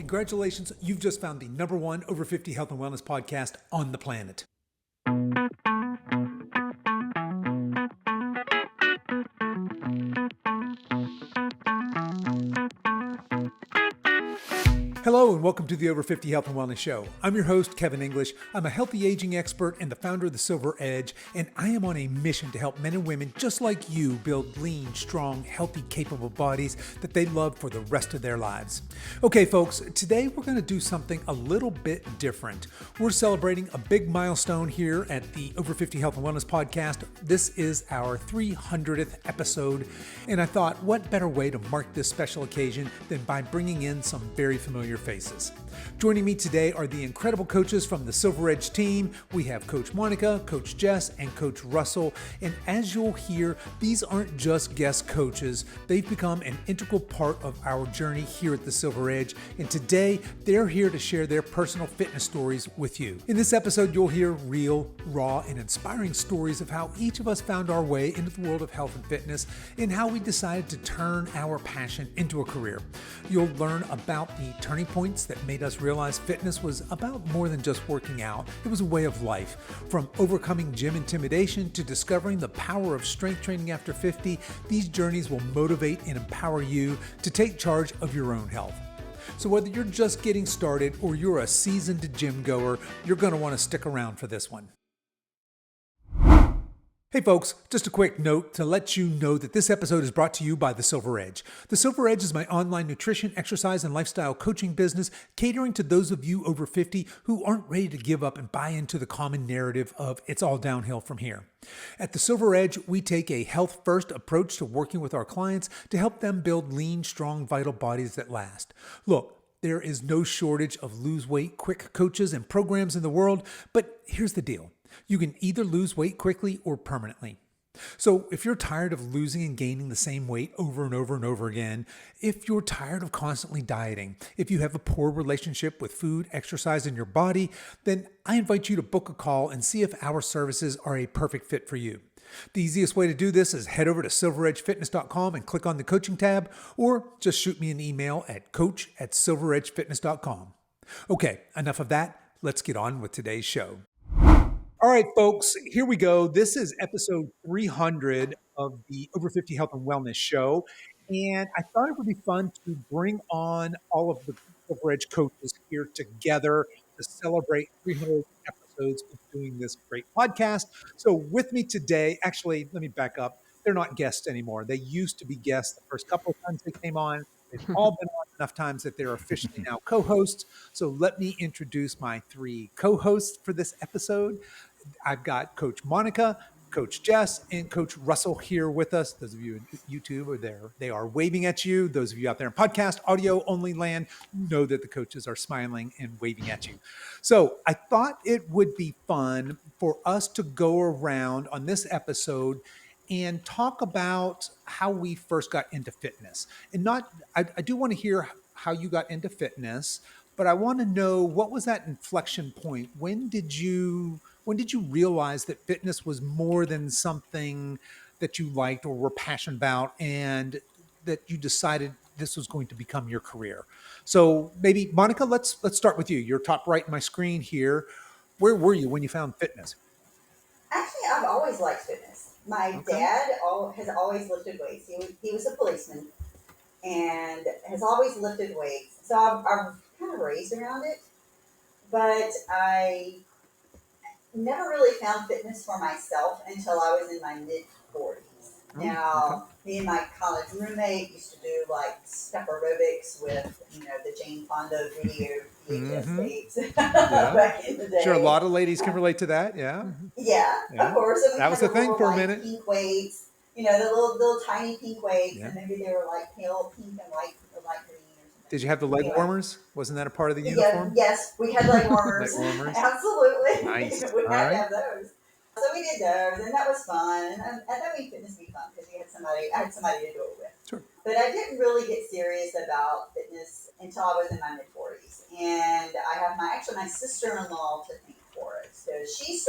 congratulations, you've just found the number one over 50 health and wellness podcast on the planet. Hello and welcome to the Over 50 Health and Wellness Show. I'm your host, Kevin English. I'm a healthy aging expert and the founder of the Silver Edge, and I am on a mission to help men and women just like you build lean, strong, healthy, capable bodies that they love for the rest of their lives. Okay, folks, today we're going to do something a little bit different. We're celebrating a big milestone here at the Over 50 Health and Wellness podcast. This is our 300th episode, and I thought, what better way to mark this special occasion than by bringing in some very familiar faces. Joining me today are the incredible coaches from the Silver Edge team. We have Coach Monica, Coach Jess, and Coach Russell. And as you'll hear, these aren't just guest coaches. They've become an integral part of our journey here at the Silver Edge. And today, they're here to share their personal fitness stories with you. In this episode, you'll hear real, raw, and inspiring stories of how each of us found our way into the world of health and fitness and how we decided to turn our passion into a career. You'll learn about the turning points that made us realize fitness was about more than just working out. It was a way of life. From overcoming gym intimidation to discovering the power of strength training after 50, these journeys will motivate and empower you to take charge of your own health. So whether you're just getting started or you're a seasoned gym goer, you're going to want to stick around for this one. Hey folks, just a quick note to let you know that this episode is brought to you by The Silver Edge. The Silver Edge is my online nutrition, exercise, and lifestyle coaching business catering to those of you over 50 who aren't ready to give up and buy into the common narrative of it's all downhill from here. At The Silver Edge, we take a health-first approach to working with our clients to help them build lean, strong, vital bodies that last. Look, there is no shortage of lose weight quick coaches and programs in the world, but here's the deal. You can either lose weight quickly or permanently. So if you're tired of losing and gaining the same weight over and over and over again, if you're tired of constantly dieting, if you have a poor relationship with food, exercise, and your body, then I invite you to book a call and see if our services are a perfect fit for you. The easiest way to do this is head over to silveredgefitness.com and click on the coaching tab, or just shoot me an email at coach@silveredgefitness.com. Okay, enough of that. Let's get on with today's show. All right, folks, here we go. This is episode 300 of the Over 50 Health and Wellness Show. And I thought it would be fun to bring on all of the Silver Edge coaches here together to celebrate 300 episodes of doing this great podcast. So with me today, actually, let me back up. They're not guests anymore. They used to be guests the first couple of times they came on. They've all been on enough times that they're officially now co-hosts. So let me introduce my three co-hosts for this episode. I've got Coach Monica, Coach Jess, and Coach Russell here with us. Those of you in YouTube are there. They are waving at you. Those of you out there in podcast, audio only land, know that the coaches are smiling and waving at you. So I thought it would be fun for us to go around on this episode and talk about how we first got into fitness. And I do want to hear how you got into fitness, but I want to know, what was that inflection point? When did you realize that fitness was more than something that you liked or were passionate about, and that you decided this was going to become your career? So maybe Monica, let's start with you. You're top right in my screen here. Where were you when you found fitness? Actually, I've always liked fitness. My dad has always lifted weights. He was a policeman and has always lifted weights. So I'm kind of raised around it, but I never really found fitness for myself until I was in my mid-40s. Me and my college roommate used to do like step aerobics with, the Jane Fonda video VHS tapes back in the day. Sure, a lot of ladies can relate to that. Yeah. Yeah, of course. And that was the thing for a minute. Pink weights, the little tiny pink weights, and maybe they were like pale pink and light green or something. Did you have the leg warmers? Wasn't that a part of the uniform? Yes, we had leg warmers. Absolutely. Nice. We had to have those. So we did those, and that was fun. And that made fitness be fun because I had somebody to do it with. Sure. But I didn't really get serious about fitness until I was in my mid-40s. And I have my sister-in-law to thank for it. So she's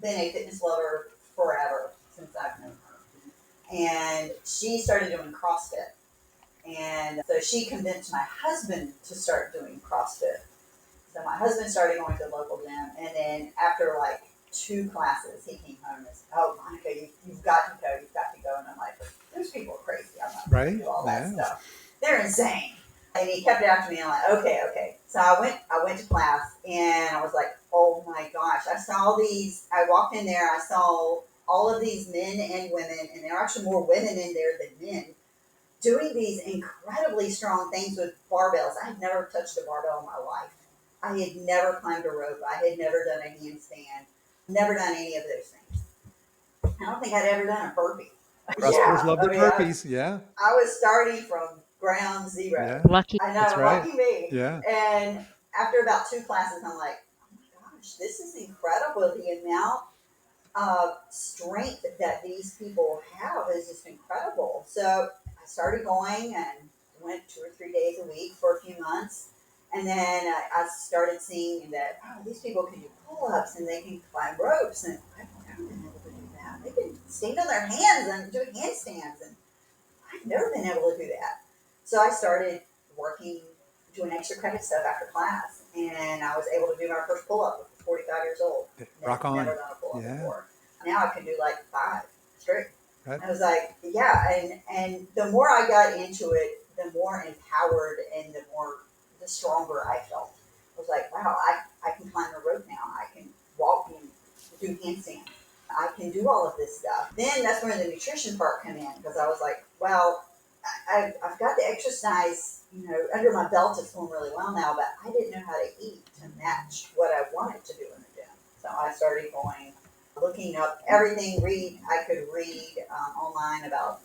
been a fitness lover forever since I've known her. And she started doing CrossFit. And so she convinced my husband to start doing CrossFit. So my husband started going to the local gym, and then after like 2 classes, he came home and said, "Oh, Monica, you've got to go. You've got to go." And I'm like, "Those people are crazy. I'm not going to Right? do all that Yeah. stuff. They're insane." And he kept after me. And I'm like, "Okay, okay." So I went to class, and I was like, "Oh my gosh!" I saw these. I walked in there. I saw all of these men and women, and there are actually more women in there than men, doing these incredibly strong things with barbells. I had never touched a barbell in my life. I had never climbed a rope. I had never done a handstand. Never done any of those things. I don't think I'd ever done a burpee. CrossFitters Yeah, love I their mean, burpees. Yeah. I was starting from ground zero. Yeah. Lucky. I That's know, right. lucky me. Yeah. And after about 2 classes, I'm like, oh my gosh, this is incredible. The amount of strength that these people have is just incredible. So I started going and went 2 or 3 days a week for a few months. And then I started seeing that, oh, these people can do pull ups and they can climb ropes. And I've never been able to do that. They can stand on their hands and do handstands. And I've never been able to do that. So I started working, doing extra credit stuff after class. And I was able to do my first pull up at 45 years old. Rock on. Never done a pull up Yeah. before. Now I can do like 5 straight. Right. I was like, yeah, and the more I got into it, the more empowered and the stronger I felt. I was like, wow, I can climb a rope now. I can walk and do handstands. I can do all of this stuff. Then that's where the nutrition part came in, because I was like, well, I've got the exercise, under my belt. It's going really well now, but I didn't know how to eat to match what I wanted to do in the gym. So I started looking up everything I could read online about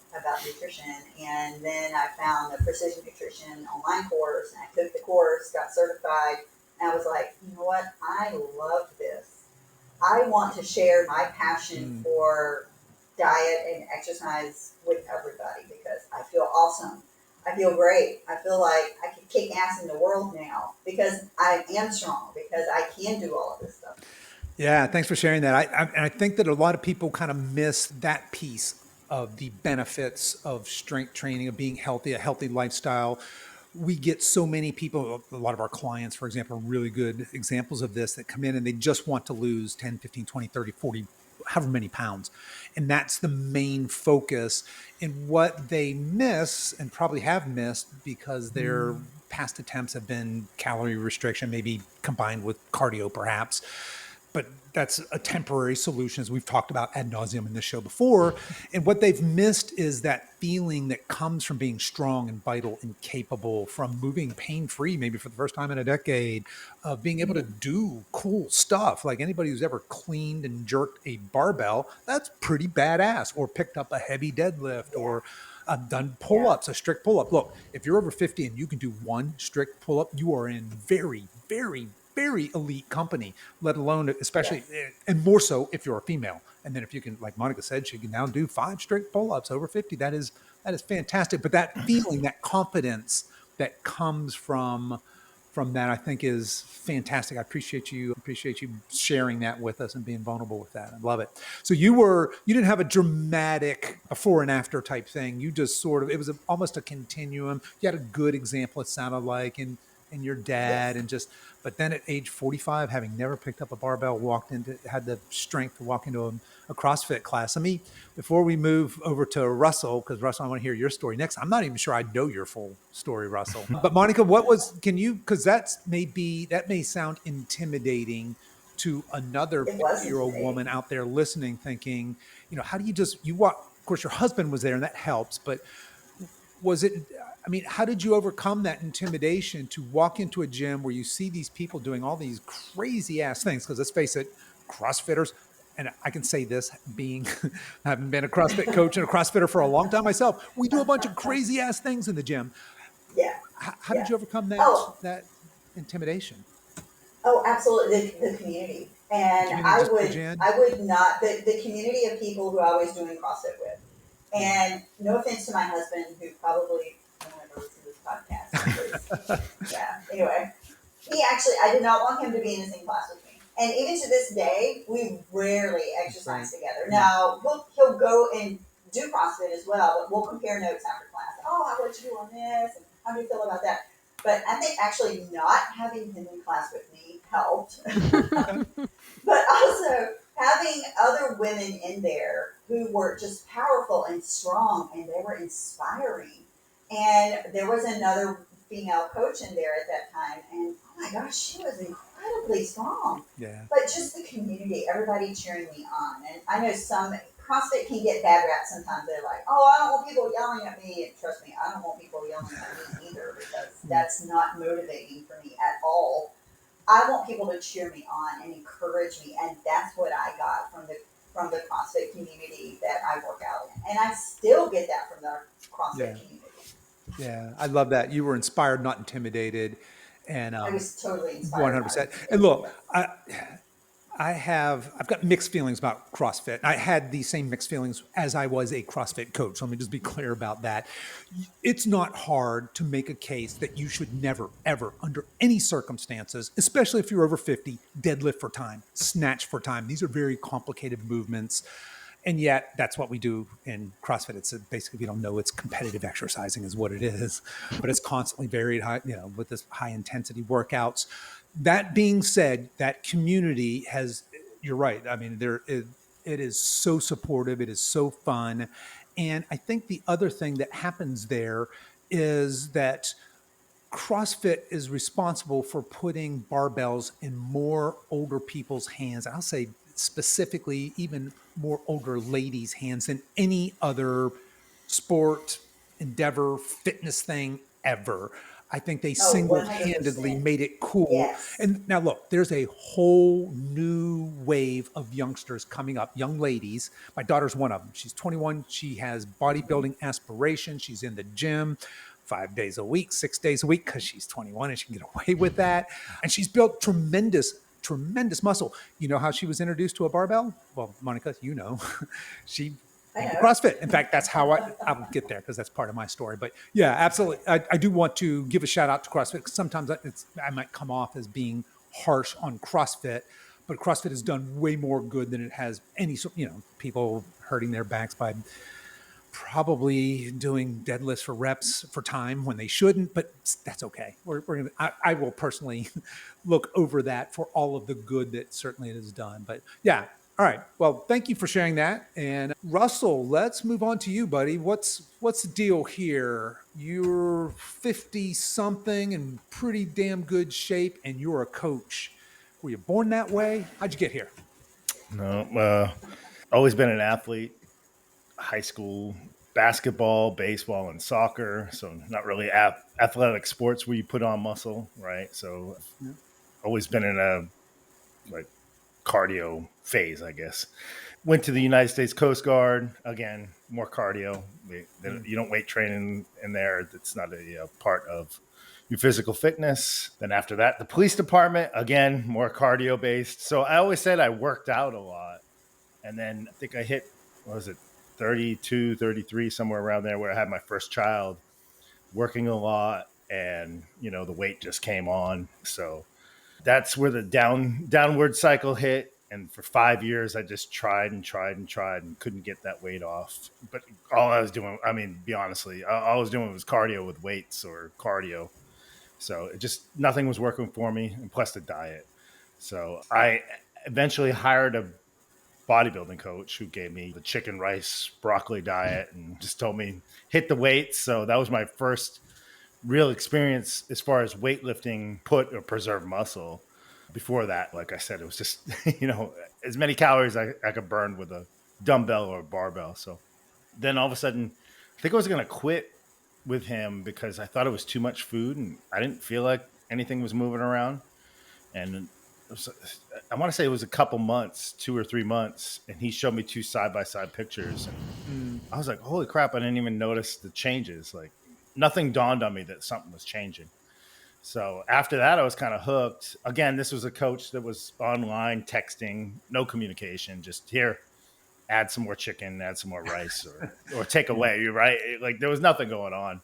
nutrition, and then I found the Precision Nutrition online course, and I took the course, got certified, and I was like, you know what, I love this. I want to share my passion for diet and exercise with everybody because I feel awesome. I feel great. I feel like I can kick ass in the world now because I am strong, because I can do all of this stuff. Yeah, thanks for sharing that. I think that a lot of people kind of miss that piece of the benefits of strength training, of being healthy, a healthy lifestyle. We get so many people, a lot of our clients, for example, are really good examples of this, that come in and they just want to lose 10, 15, 20, 30, 40, however many pounds. And that's the main focus. And what they miss, and probably have missed because their past attempts have been calorie restriction, maybe combined with cardio perhaps, but that's a temporary solution, as we've talked about ad nauseum in this show before. And what they've missed is that feeling that comes from being strong and vital and capable, from moving pain-free, maybe for the first time in a decade, of being able to do cool stuff. Like anybody who's ever cleaned and jerked a barbell, that's pretty badass, or picked up a heavy deadlift, or done pull-ups, a strict pull-up. Look, if you're over 50 and you can do one strict pull-up, you are in very, very, very elite company, let alone, especially, and more so if you're a female. And then if you can, like Monica said, she can now do 5 strict pull-ups over 50. That is fantastic. But that feeling, that confidence that comes from that, I think, is fantastic. I appreciate you sharing that with us and being vulnerable with that. I love it. So you didn't have a dramatic before and after type thing. You just sort of, it was almost a continuum. You had a good example, it sounded like, and your dad, and just, but then at age 45, having never picked up a barbell, had the strength to walk into a CrossFit class. Before we move over to Russell, because Russell, I want to hear your story next. I'm not even sure I know your full story, Russell. But Monica, because that may sound intimidating to another It was 50-year-old intimidating. woman out there listening, thinking, how do you walk? Of course, your husband was there and that helps, but how did you overcome that intimidation to walk into a gym where you see these people doing all these crazy ass things? Because let's face it, CrossFitters, and I can say this being, having been a CrossFit coach and a CrossFitter for a long time myself, we do a bunch of crazy ass things in the gym. Yeah. How did you overcome that intimidation? Oh, absolutely. The community. And I would not, the community of people who I was doing CrossFit with. And no offense to my husband, who probably won't ever listen to this podcast. Yeah. Anyway, I did not want him to be in the same class with me. And even to this day, we rarely exercise together. Now, he'll go and do CrossFit as well, but we'll compare notes after class. Oh, what'd you do on this? And how do you feel about that? But I think actually not having him in class with me helped. Okay. But also having other women in there who were just powerful and strong and they were inspiring. And there was another female coach in there at that time, and oh my gosh, she was incredibly strong. Yeah. But just the community, everybody cheering me on. And I know some CrossFit can get bad rap sometimes. They're like, oh, I don't want people yelling at me. And trust me, I don't want people yelling at me either because that's not motivating for me at all. I want people to cheer me on and encourage me, and that's what I got from the CrossFit community that I work out in, and I still get that from the CrossFit Yeah. community. Yeah. I love that. You were inspired, not intimidated. And I was totally inspired, not 100%. And look, intimidated. I've got mixed feelings about CrossFit. I had the same mixed feelings as I was a CrossFit coach. So let me just be clear about that. It's not hard to make a case that you should never, ever, under any circumstances, especially if you're over 50, deadlift for time, snatch for time. These are very complicated movements. And yet that's what we do in CrossFit. It's basically, if you don't know, it's competitive exercising is what it is, but it's constantly varied high, with this high intensity workouts. That being said, that community has, you're right. I mean, it is so supportive. It is so fun. And I think the other thing that happens there is that CrossFit is responsible for putting barbells in more older people's hands. I'll say specifically even more older ladies' hands than any other sport, endeavor, fitness thing ever. I think they Oh, single-handedly 100%. made it cool. Yes. And now look, there's a whole new wave of youngsters coming up, young ladies. My daughter's one of them. She's 21. She has bodybuilding aspirations. She's in the gym 5 days a week, 6 days a week, because she's 21 and she can get away with that. And she's built tremendous muscle. You know how she was introduced to a barbell? Well, Monica, she I came to know. CrossFit. In fact, that's how I'll get there because that's part of my story. But yeah, absolutely. I do want to give a shout out to CrossFit because sometimes I might come off as being harsh on CrossFit, but CrossFit has done way more good than it has any sort, people hurting their backs by probably doing deadlifts for reps for time when they shouldn't, but that's okay. I will personally look over that for all of the good that certainly it has done. But yeah, all right. Well, thank you for sharing that. And Russell, let's move on to you, buddy. What's the deal here? You're 50 something and pretty damn good shape, and you're a coach. Were you born that way? How'd you get here? No, always been an athlete. High school basketball, baseball, and soccer. So not really athletic sports where you put on muscle, right? So Yeah. always been in a like cardio phase, I guess. Went to the United States Coast Guard. Again, more cardio. You don't weight training in there. It's not a part of your physical fitness. Then after that, the police department. Again, more cardio based. So I always said I worked out a lot. And then I think I hit, what was it, 32, 33, somewhere around there where I had my first child, working a lot. And, the weight just came on. So that's where the downward cycle hit. And for 5 years, I just tried and couldn't get that weight off. But all I was doing, I mean, be honestly, all I was doing was cardio with weights or cardio. So it just, nothing was working for me, and plus the diet. So I eventually hired a bodybuilding coach who gave me the chicken rice broccoli diet and just told me hit the weights. So that was my first real experience as far as weightlifting, put or preserve muscle. Before that, like I said, it was just, as many calories I could burn with a dumbbell or a barbell. So then all of a sudden, I think I was going to quit with him because I thought it was too much food and I didn't feel like anything was moving around. And it was, I want to say it was a couple months, 2 or 3 months, and he showed me two side by side pictures. And I was like, holy crap, I didn't even notice the changes. Like nothing dawned on me that something was changing. So after that, I was kind of hooked. Again, this was a coach that was online, texting, no communication, just here, add some more chicken, add some more rice, or take away. You're right. Like there was nothing going on.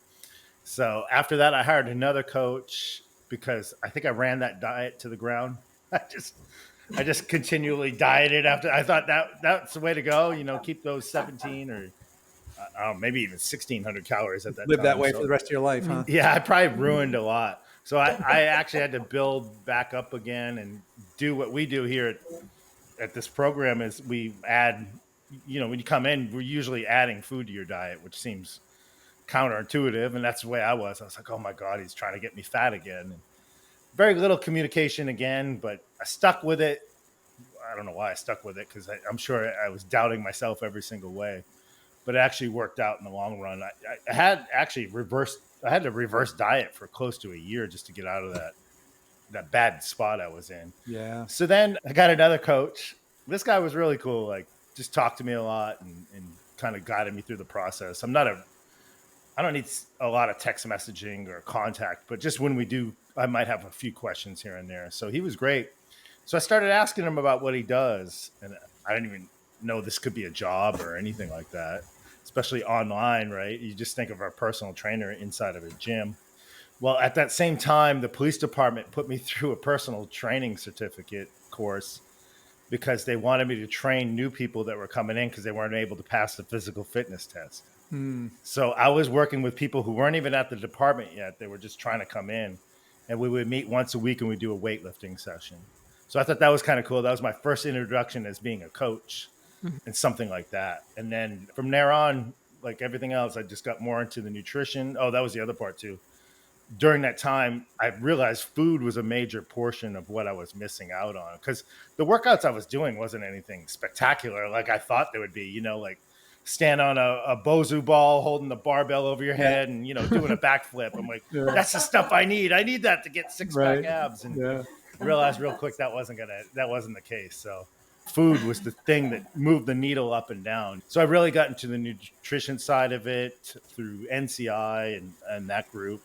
So after that, I hired another coach because I think I ran that diet to the ground. I just continually dieted after. I thought that's the way to go. Keep those 17 or I don't know, maybe even 1,600 calories at that Live that time. way for So the rest of your life, huh? yeah, I probably ruined a lot. So I actually had to build back up again and do what we do here at this program is we add, when you come in, we're usually adding food to your diet, which seems counterintuitive. And that's the way I was. I was like, oh my God, he's trying to get me fat again. And very little communication again, but I stuck with it. I don't know why I stuck with it because I'm sure I was doubting myself every single way, but it actually worked out in the long run. I had actually I had to reverse diet for close to a year just to get out of that bad spot I was in. Yeah. So then I got another coach. This guy was really cool. Like just talked to me a lot and kind of guided me through the process. I don't need a lot of text messaging or contact, but just when we do, I might have a few questions here and there. So he was great. So I started asking him about what he does, and I didn't even know this could be a job or anything like that, especially online, right? You just think of our personal trainer inside of a gym. Well, at that same time, the police department put me through a personal training certificate course because they wanted me to train new people that were coming in because they weren't able to pass the physical fitness test. So I was working with people who weren't even at the department yet. They were just trying to come in, and we would meet once a week and we do a weightlifting session. So I thought that was kind of cool. That was my first introduction as being a coach and something like that. And then from there on, like everything else, I just got more into the nutrition. Oh, that was the other part too. During that time, I realized food was a major portion of what I was missing out on because the workouts I was doing wasn't anything spectacular like I thought they would be, like stand on a Bozu ball, holding the barbell over your head and, doing a backflip. I'm like, Yeah. that's the stuff I need. I need that to get six pack Right. abs. And Yeah. realized real quick that wasn't the case. So food was the thing that moved the needle up and down. So I really got into the nutrition side of it through NCI and that group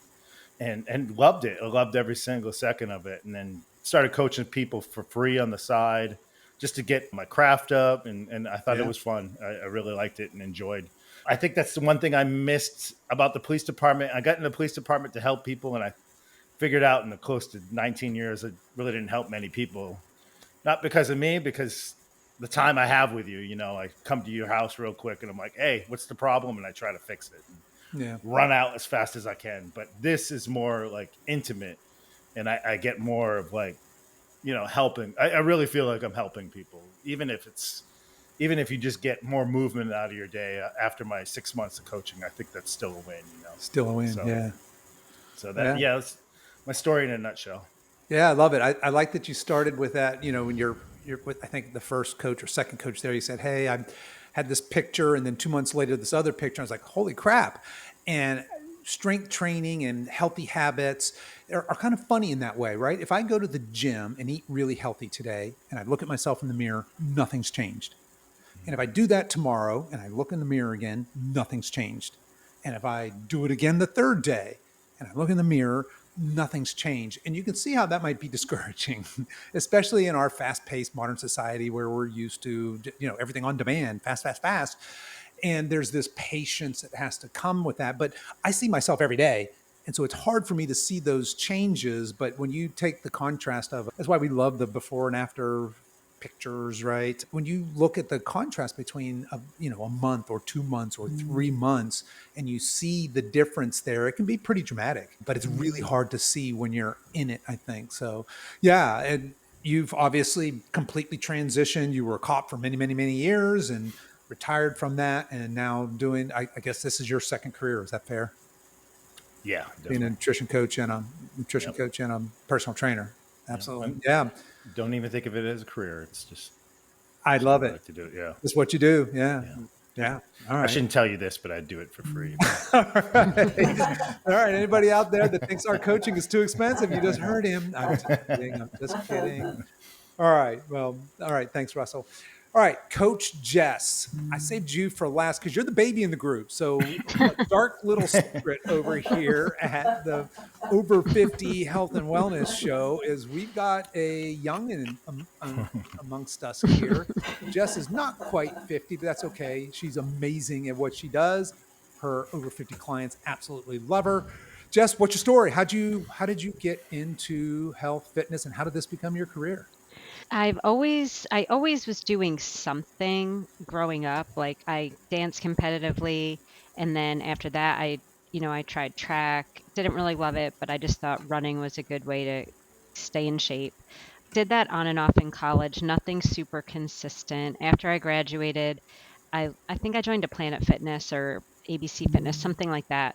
and loved it. I loved every single second of it. And then started coaching people for free on the side just to get my craft up. And I thought it was fun. I really liked it and enjoyed. I think that's the one thing I missed about the police department. I got in the police department to help people, and I figured out in the close to 19 years, I really didn't help many people. Not because of me, because the time I have with you, I come to your house real quick and I'm like, hey, what's the problem? And I try to fix it. Yeah. Run out as fast as I can. But this is more like intimate, and I get more of like, helping. I really feel like I'm helping people, even if you just get more movement out of your day after my 6 months of coaching. I think that's still a win. Still a win. So, Yeah. So that's my story in a nutshell. Yeah, I love it. I like that you started with that. When you're with, I think the first coach or second coach there, you said, "Hey, I had this picture," and then 2 months later, this other picture. I was like, "Holy crap!" And strength training and healthy habits are kind of funny in that way, right? If I go to the gym and eat really healthy today, and I look at myself in the mirror, nothing's changed. And if I do that tomorrow and I look in the mirror again, nothing's changed. And if I do it again the third day and I look in the mirror, nothing's changed. And you can see how that might be discouraging, especially in our fast-paced modern society where we're used to, everything on demand, fast, fast, fast. And there's this patience that has to come with that. But I see myself every day. And so it's hard for me to see those changes. But when you take the contrast of, that's why we love the before and after pictures, right? When you look at the contrast between a month or 2 months or 3 months, and you see the difference there, it can be pretty dramatic. But it's really hard to see when you're in it, I think. So, yeah, and you've obviously completely transitioned. You were a cop for many, many, many years and retired from that, and now doing. I guess this is your second career. Is that fair? Yeah, Being a definitely. nutrition coach and a personal trainer. Absolutely, yeah. Don't even think of it as a career. It's just I love what I it. like to do. Yeah. It's what you do. Yeah. Yeah. Yeah. All I right. shouldn't tell you this, but I do it for free. All right. All right. Anybody out there that thinks our coaching is too expensive, you just heard him. I'm just kidding. I'm just kidding. All right. Well, all right. Thanks, Russell. All right. Coach Jess, I saved you for last because you're the baby in the group. So, a dark little secret over here at the Over 50 Health and Wellness Show is we've got a youngin' amongst us here. Jess is not quite 50, but that's okay. She's amazing at what she does. Her over 50 clients absolutely love her. Jess, what's your story? How did you get into health, fitness, and how did this become your career? I always was doing something growing up. Like I danced competitively, and then after that I tried track. Didn't really love it, but I just thought running was a good way to stay in shape. Did that on and off in college, nothing super consistent. After I graduated, I think I joined a Planet Fitness or ABC Fitness, something like that.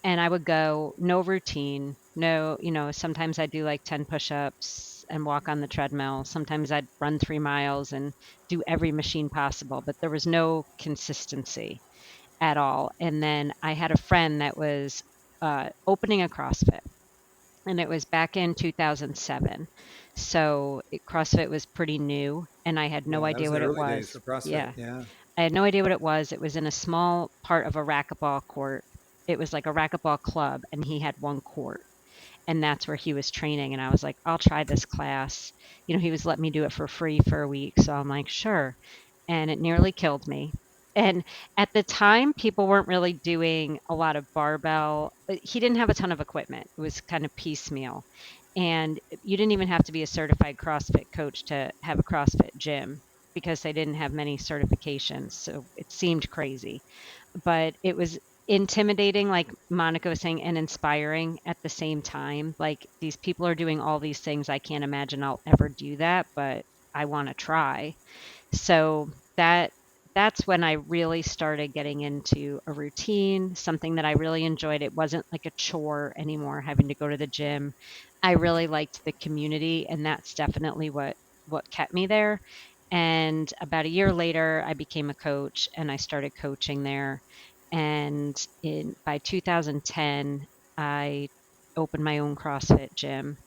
And I would go, no routine, no, sometimes I'd do like 10 push-ups and walk on the treadmill. Sometimes I'd run 3 miles and do every machine possible, but there was no consistency at all. And then I had a friend that was opening a CrossFit, and it was back in 2007. So CrossFit was pretty new, and I had no Yeah, that was idea the what it early days was. for CrossFit. Yeah. Yeah. I had no idea what it was. It was in a small part of a racquetball court. It was like a racquetball club, and he had one court, and that's where he was training. And I was like, I'll try this class. He was letting me do it for free for a week. So I'm like, sure. And it nearly killed me. And at the time, people weren't really doing a lot of barbell. He didn't have a ton of equipment. It was kind of piecemeal. And you didn't even have to be a certified CrossFit coach to have a CrossFit gym because they didn't have many certifications. So it seemed crazy, but it was intimidating, like Monica was saying, and inspiring at the same time. Like these people are doing all these things. I can't imagine I'll ever do that, but I want to try. So that's when I really started getting into a routine, something that I really enjoyed. It wasn't like a chore anymore having to go to the gym. I really liked the community, and that's definitely what kept me there. And about a year later, I became a coach and I started coaching there. And in by 2010, I opened my own CrossFit gym,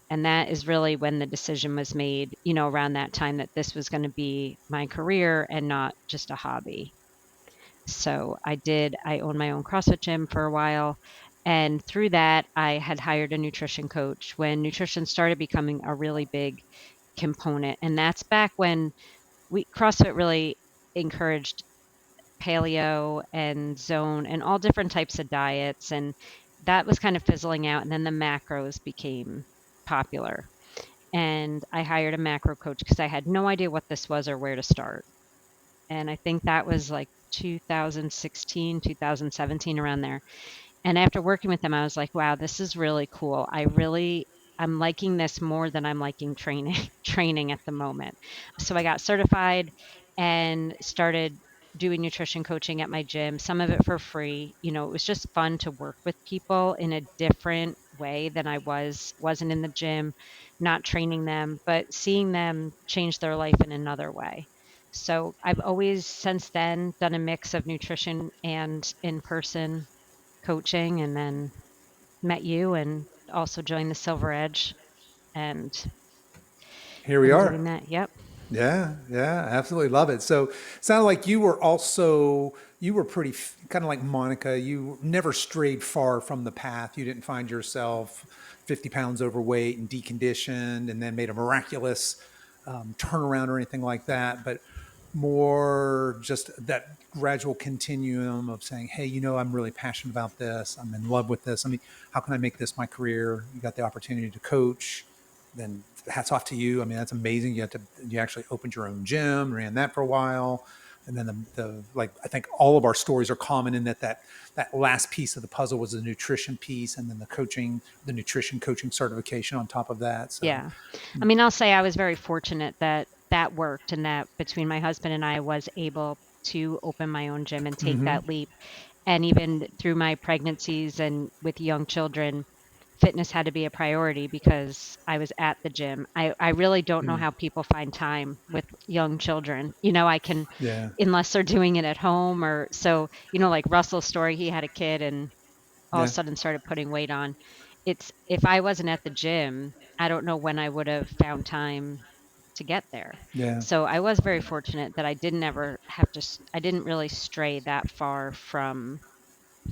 and that is really when the decision was made, around that time, that this was going to be my career and not just a hobby. So I owned my own CrossFit gym for a while. And through that, I had hired a nutrition coach when nutrition started becoming a really big component. And that's back when CrossFit really encouraged paleo and zone and all different types of diets. And that was kind of fizzling out. And then the macros became popular, and I hired a macro coach because I had no idea what this was or where to start. And I think that was like 2016, 2017, around there. And after working with them, I was like, wow, this is really cool. I'm liking this more than I'm liking training training at the moment. So I got certified and started doing nutrition coaching at my gym, some of it for free. It was just fun to work with people in a different way than wasn't in the gym, not training them, but seeing them change their life in another way. So I've always since then done a mix of nutrition and in-person coaching, and then met you and also joined the Silver Edge and Here we been are. doing that. Yep. Yeah, yeah, absolutely love it. So, sounded like you were pretty kind of like Monica. You never strayed far from the path. You didn't find yourself 50 pounds overweight and deconditioned, and then made a miraculous turnaround or anything like that. But more just that gradual continuum of saying, hey, I'm really passionate about this. I'm in love with this. I mean, how can I make this my career? You got the opportunity to coach, then hats off to you. I mean, that's amazing. You actually opened your own gym, ran that for a while. And then the like, I think all of our stories are common in that last piece of the puzzle was the nutrition piece, and then the nutrition coaching certification on top of that. So, Yeah. I mean, I'll say I was very fortunate that that worked, and that between my husband and I was able to open my own gym and take that leap. And even through my pregnancies and with young children, fitness had to be a priority because I was at the gym. I really don't know how people find time with young children. I can, yeah, unless they're doing it at home, or so, like Russell's story, he had a kid and all of a yeah, sudden started putting weight on. It's If I wasn't at the gym, I don't know when I would have found time to get there. yeah, So I was very fortunate that I didn't ever have to, I didn't really stray that far from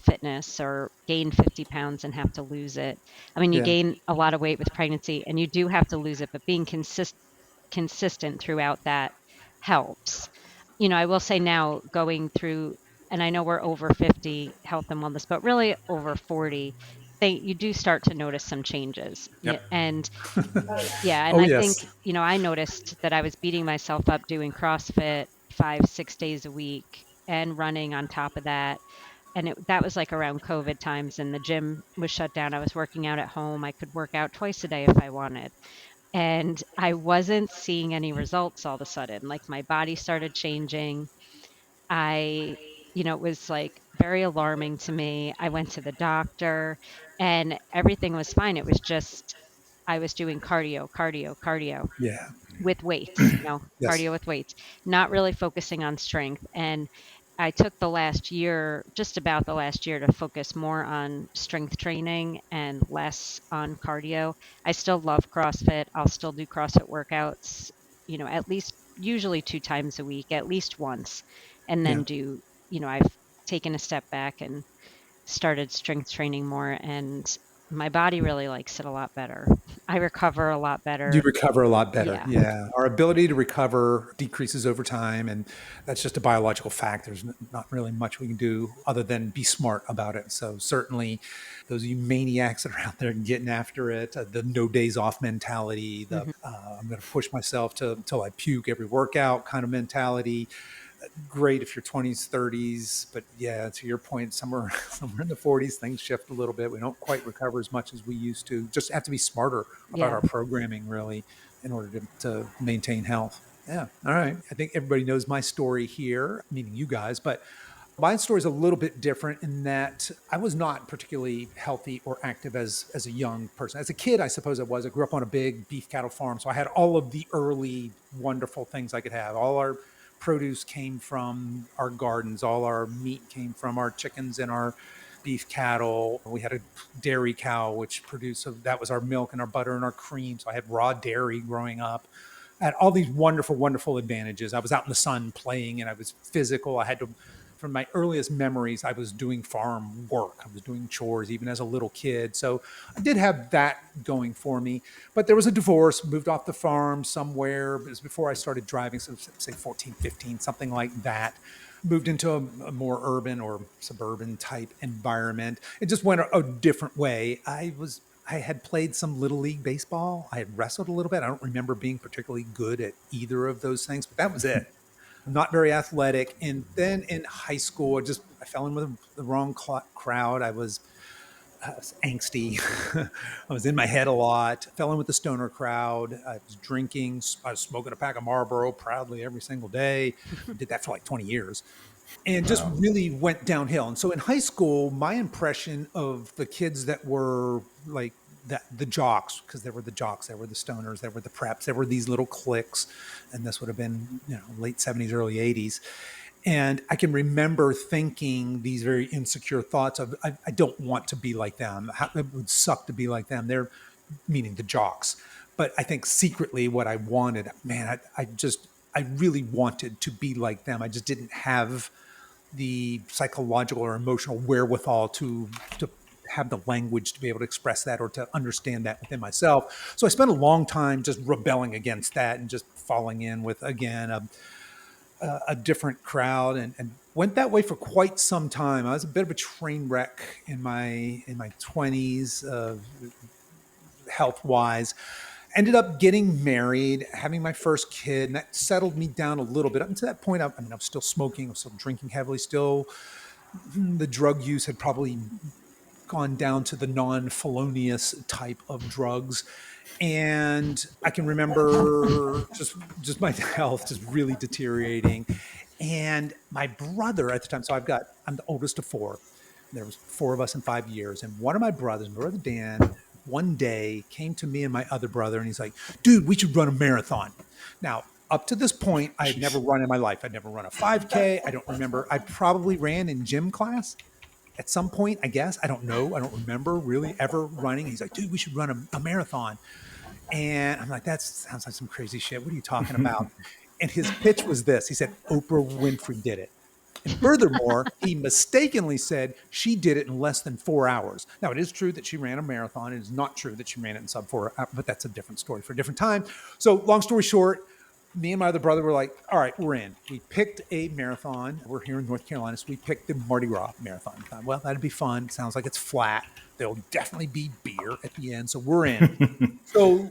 fitness or gain 50 pounds and have to lose it. I mean, you yeah, gain a lot of weight with pregnancy and you do have to lose it, but being consistent throughout that helps. I will say now, going through, and I know we're over 50 health and wellness, but really over 40. you do start to notice some changes. Yeah, Yep. and Oh yeah. yeah, and Oh I yes. think, I noticed that I was beating myself up doing CrossFit 5, 6 days a week and running on top of that. And that was like around COVID times and the gym was shut down. I was working out at home. I could work out twice a day if I wanted. And I wasn't seeing any results all of a sudden. Like my body started changing. I, it was like very alarming to me. I went to the doctor and everything was fine. It was just I was doing cardio, cardio, cardio Yeah. with weights, Yes. cardio with weights, not really focusing on strength. And I took the last year, just about the last year, to focus more on strength training and less on cardio. I still love CrossFit. I'll still do CrossFit workouts, at least usually 2 times a week, at least once, and Yeah. then I've taken a step back and started strength training more, and my body really likes it a lot better. I recover a lot You better. recover a lot better. Yeah. Yeah. Our ability to recover decreases over time. And that's just a biological fact. There's not really much we can do other than be smart about it. So, certainly, those of you maniacs that are out there getting after it, the no days off mentality, the Mhm. I'm going to push myself until I puke every workout kind of mentality. Great if you're 20s, 30s, but yeah, to your point, somewhere somewhere in the 40s, things shift a little bit. We don't quite recover as much as we used to. Just have to be smarter about Yeah. our programming, really, in order to maintain health. Yeah. All right. I think everybody knows my story here, meaning you guys, but my story is a little bit different in that I was not particularly healthy or active as a young person. As a kid, I suppose I was. I grew up on a big beef cattle farm, so I had all of the early wonderful things I could have. All our produce came from our gardens. All our meat came from our chickens and our beef cattle. We had a dairy cow, which produced, so that was our milk and our butter and our cream. So I had raw dairy growing up. I had all these wonderful, wonderful advantages. I was out in the sun playing and I was physical. I had to, from my earliest memories, I was doing farm work. I was doing chores even as a little kid. So I did have that going for me. But there was a divorce, moved off the farm somewhere. It was before I started driving, so say 14, 15, something like that. Moved into a more urban or suburban type environment. It just went a different way. I had played some little league baseball. I had wrestled a little bit. I don't remember being particularly good at either of those things, but that was it. Not very athletic. And then in high school, I fell in with the wrong crowd. I was angsty. I was in my head a lot. Fell in with the stoner crowd. I was drinking. I was smoking a pack of Marlboro proudly every single day. I did that for like 20 years and just Wow. really went downhill. And so in high school, my impression of the kids that were like the jocks, because there were the jocks, there were the stoners, there were the preps, there were these little cliques, and this would have been late 70s, early 80s. And I can remember thinking these very insecure thoughts of I don't want to be like them. It would suck to be like them. They're meaning the jocks. But I think secretly what I wanted, man, I really wanted to be like them. I just didn't have the psychological or emotional wherewithal to have the language to be able to express that or to understand that within myself. So I spent a long time just rebelling against that and just falling in with again a different crowd and went that way for quite some time. I was a bit of a train wreck in my 20s, health wise. Ended up getting married, having my first kid, and that settled me down a little bit. Up until that point, I was still smoking, I was still drinking heavily, still the drug use had probably gone down to the non-felonious type of drugs. And I can remember just my health just really deteriorating. And my brother at the time, so I'm the oldest of four. There was four of us in 5 years. And one of my brothers, my brother Dan, one day came to me and my other brother and he's like, dude, we should run a marathon. Now, up to this point, I had never Jeez. run in my life. I'd never run a 5K. I don't remember. I probably ran in gym class at some point, I guess. I don't know. I don't remember really ever running. He's like, dude, we should run a marathon. And I'm like, that sounds like some crazy shit. What are you talking about? And his pitch was this. He said, Oprah Winfrey did it. And furthermore, he mistakenly said she did it in less than 4 hours. Now, it is true that she ran a marathon. It is not true that she ran it in sub 4 hours, but that's a different story for a different time. So, long story short, me and my other brother were like, all right, we're in. We picked a marathon. We're here in North Carolina, so we picked the Mardi Gras marathon. Thought, well, that'd be fun. Sounds like it's flat. There'll definitely be beer at the end, so we're in. So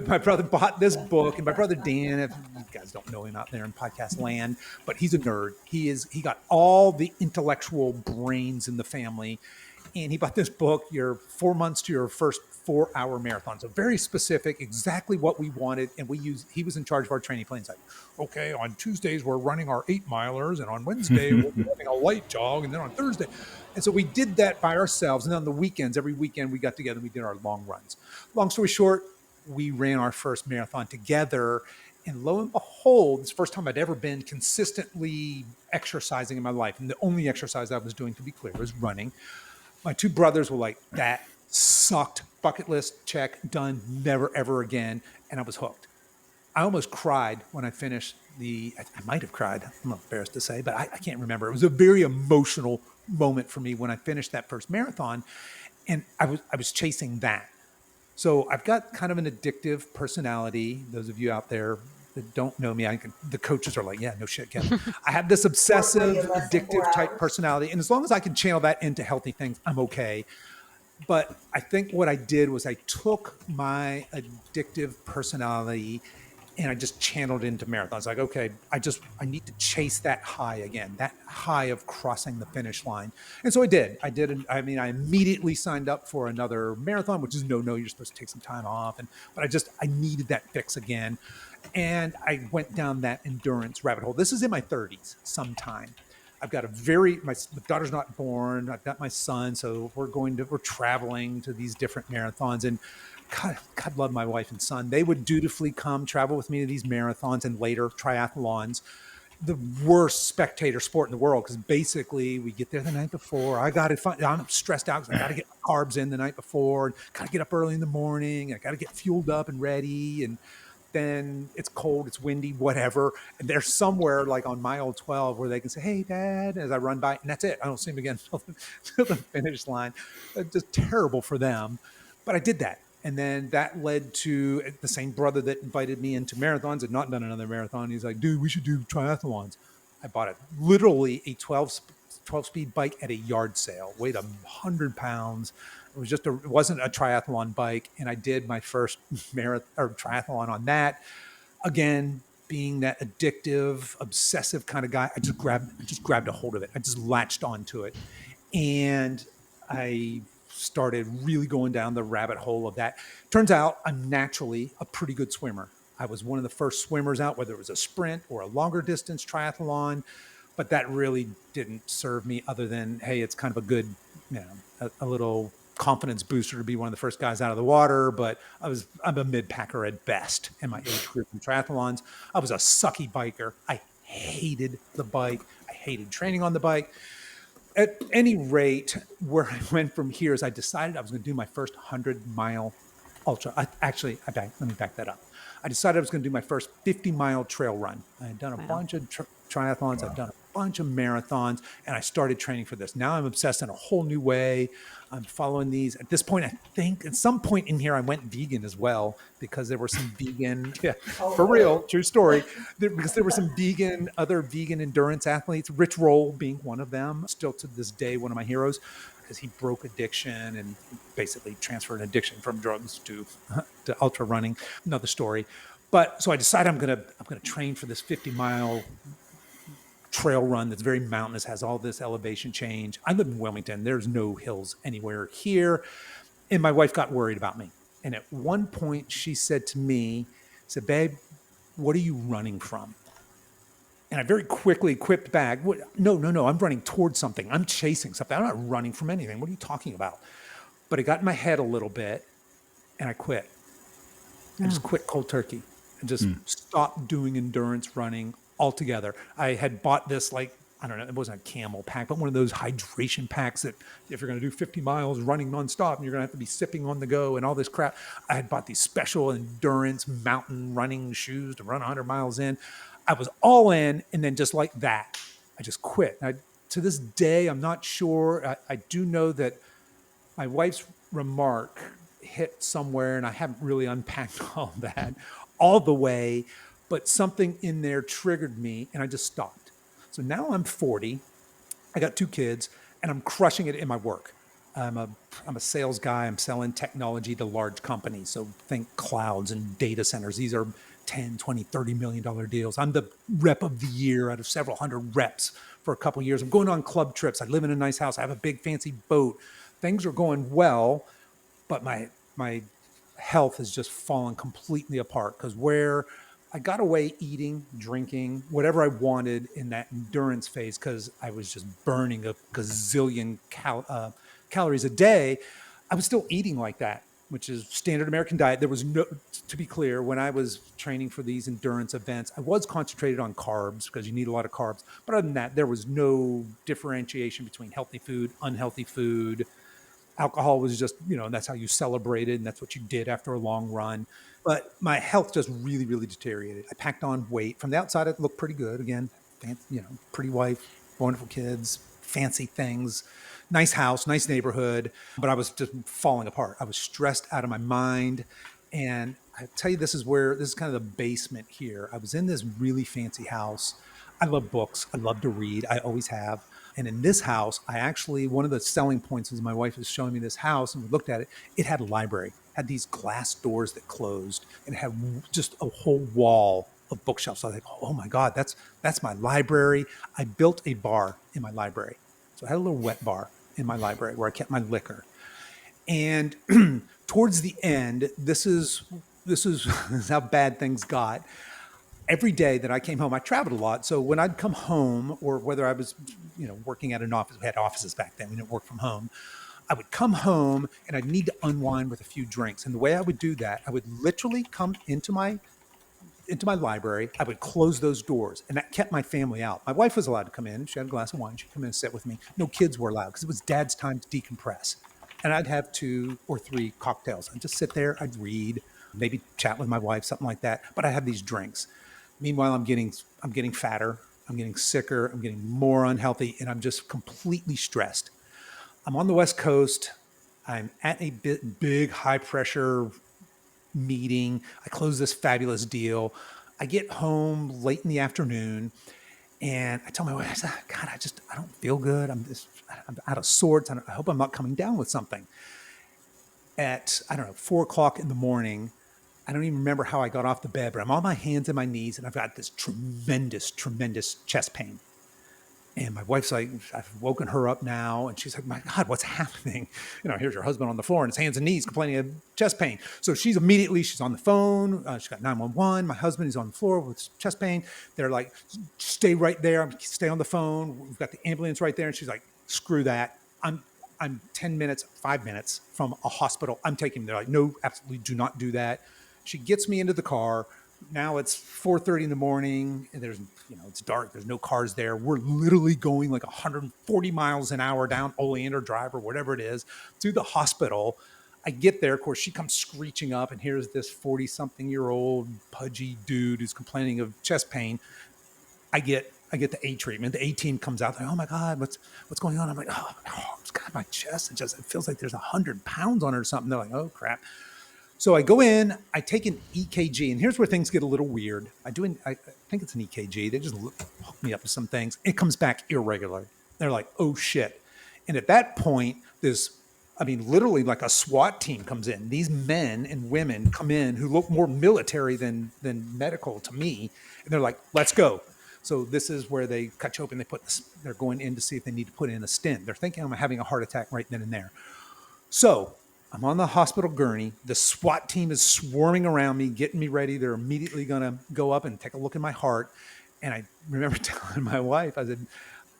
my brother bought this book, and my brother Dan, if you guys don't know him out there in podcast land, but he's a nerd. He got all the intellectual brains in the family, and he bought this book, Your 4 months to Your First 4 Hour Marathon. So very specific, exactly what we wanted. And he was in charge of our training plan. He's like, okay, on Tuesdays, we're running our 8 milers. And on Wednesday, we're running a light jog. And then on Thursday. And so we did that by ourselves. And on the weekends, every weekend, we got together and we did our long runs. Long story short, we ran our first marathon together. And lo and behold, it's the first time I'd ever been consistently exercising in my life. And the only exercise I was doing, to be clear, was running. My two brothers were like, that sucked. Bucket list, check, done, never, ever again. And I was hooked. I almost cried when I finished I might have cried. I'm embarrassed to say, but I can't remember. It was a very emotional moment for me when I finished that first marathon. And I was chasing that. So I've got kind of an addictive personality. Those of you out there that don't know me, the coaches are like, yeah, no shit, Kevin. I have this obsessive, addictive type personality. And as long as I can channel that into healthy things, I'm okay. But I think what I did was I took my addictive personality and I just channeled into marathons. Like, okay, I need to chase that high again, that high of crossing the finish line. And so I did. I immediately signed up for another marathon, which is no, you're supposed to take some time off. But I needed that fix again. And I went down that endurance rabbit hole. This is in my 30s sometime. I've got my daughter's not born. I've got my son. So we're traveling to these different marathons, and God love my wife and son. They would dutifully come travel with me to these marathons and later triathlons. The worst spectator sport in the world, because basically we get there the night before. I'm stressed out because I got to get my carbs in the night before, and got to get up early in the morning. I got to get fueled up and ready, and then it's cold, it's windy, whatever. And they're somewhere like on mile 12 where they can say, hey, Dad, as I run by, and that's it. I don't see them again till the finish line. It's just terrible for them. But I did that. And then that led to the same brother that invited me into marathons, had not done another marathon. He's like, dude, we should do triathlons. I bought literally a 12 speed bike at a yard sale, weighed 100 pounds. It wasn't a triathlon bike. And I did my first marathon or triathlon on that. Again, being that addictive, obsessive kind of guy, I just grabbed a hold of it. I just latched onto it. And I started really going down the rabbit hole of that. Turns out I'm naturally a pretty good swimmer. I was one of the first swimmers out, whether it was a sprint or a longer distance triathlon, but that really didn't serve me other than, hey, it's kind of a good, a little confidence booster to be one of the first guys out of the water. But I'm a mid-packer at best in my age group in triathlons. I was a sucky biker. I hated the bike. I hated training on the bike. At any rate, where I went from here is I decided I was going to do my first 100-mile ultra. Let me back that up. I decided I was going to do my first 50-mile trail run. I had done a bunch of triathlons. I've done a bunch of marathons, and I started training for this. Now I'm obsessed in a whole new way. I'm following these. At this point, I think at some point in here, I went vegan as well, because there were some vegan, for real, true story, because there were some other vegan endurance athletes, Rich Roll being one of them, still to this day, one of my heroes, because he broke addiction and basically transferred addiction from drugs to ultra running. Another story. But so I decided I'm gonna train for this 50-mile trail run that's very mountainous, has all this elevation change. I live in Wilmington. There's no hills anywhere here. And my wife got worried about me. And at one point she said to me, babe, what are you running from? And I very quickly quipped back, no, I'm running towards something. I'm chasing something. I'm not running from anything. What are you talking about? But it got in my head a little bit, and I quit. I just quit cold turkey and just stopped doing endurance running altogether. I had bought this, I don't know, it wasn't a Camel pack, but one of those hydration packs that if you're going to do 50 miles running nonstop, and you're going to have to be sipping on the go and all this crap. I had bought these special endurance mountain running shoes to run 100 miles in. I was all in, and then just like that, I just quit. To this day, I'm not sure. I do know that my wife's remark hit somewhere, and I haven't really unpacked all that all the way. but something in there triggered me and I just stopped. So now I'm 40. I got 2 kids and I'm crushing it in my work. I'm a I'm a sales guy. I'm selling technology to large companies. So think clouds and data centers. These are 10, 20, $30 million deals. I'm the rep of the year out of several hundred reps for a couple of years. I'm going on club trips. I live in a nice house. I have a big fancy boat. Things are going well, but my health has just fallen completely apart because where I got away eating, drinking, whatever I wanted in that endurance phase because I was just burning a gazillion calories a day. I was still eating like that, which is standard American diet. There was no, to be clear, when I was training for these endurance events, I was concentrated on carbs because you need a lot of carbs. But other than that, there was no differentiation between healthy food, unhealthy food. Alcohol was just, and that's how you celebrated and that's what you did after a long run. But my health just really, really deteriorated. I packed on weight. From the outside, it looked pretty good. Again, pretty wife, wonderful kids, fancy things, nice house, nice neighborhood. But I was just falling apart. I was stressed out of my mind. And I tell you, this is kind of the basement here. I was in this really fancy house. I love books. I love to read. I always have. And in this house, one of the selling points is my wife is showing me this house and we looked at it. It had a library, had these glass doors that closed and had just a whole wall of bookshelves. So I was like, oh my God, that's my library. I built a bar in my library. So I had a little wet bar in my library where I kept my liquor. And towards the end, this is this is how bad things got. Every day that I came home, I traveled a lot. So when I'd come home, or whether I was, working at an office, we had offices back then, we didn't work from home. I would come home and I'd need to unwind with a few drinks. And the way I would do that, I would literally come into my library. I would close those doors, and that kept my family out. My wife was allowed to come in. She had a glass of wine. She'd come in and sit with me. No kids were allowed because it was dad's time to decompress. And I'd have 2 or 3 cocktails. I'd just sit there. I'd read, maybe chat with my wife, something like that. But I had these drinks. Meanwhile, I'm getting fatter. I'm getting sicker. I'm getting more unhealthy, and I'm just completely stressed. I'm on the West Coast. I'm at a big high pressure meeting. I close this fabulous deal. I get home late in the afternoon and I tell my wife, I said, God, I don't feel good. I'm out of sorts. I hope I'm not coming down with something. At, I don't know, 4 o'clock in the morning, I don't even remember how I got off the bed, but I'm on my hands and my knees and I've got this tremendous, tremendous chest pain. And my wife's like, I've woken her up now. And she's like, my God, what's happening? Here's your husband on the floor on his hands and knees complaining of chest pain. So she's on the phone. She's got 911. My husband is on the floor with chest pain. They're like, stay right there. Stay on the phone. We've got the ambulance right there. And she's like, screw that. I'm 10 minutes, 5 minutes from a hospital. I'm taking them. They're like, no, absolutely do not do that. She gets me into the car. Now it's 4:30 in the morning and it's dark. There's no cars there. We're literally going like 140 miles an hour down Oleander Drive or whatever it is to the hospital. I get there. Of course, she comes screeching up and here's this 40-something-year-old pudgy dude who's complaining of chest pain. I get the A treatment. The A team comes out. They're like, oh my God, what's going on? I'm like, oh, God, my chest. It feels like there's 100 pounds on it or something. They're like, oh crap. So I go in, I take an EKG, and here's where things get a little weird. I think it's an EKG. They just hook me up with some things. It comes back irregular. They're like, oh shit. And at that point, literally like a SWAT team comes in. These men and women come in who look more military than medical to me. And they're like, let's go. So this is where they cut you open. They're going in to see if they need to put in a stent. They're thinking I'm having a heart attack right then and there. So I'm on the hospital gurney. The SWAT team is swarming around me, getting me ready. They're immediately going to go up and take a look at my heart. And I remember telling my wife, I said,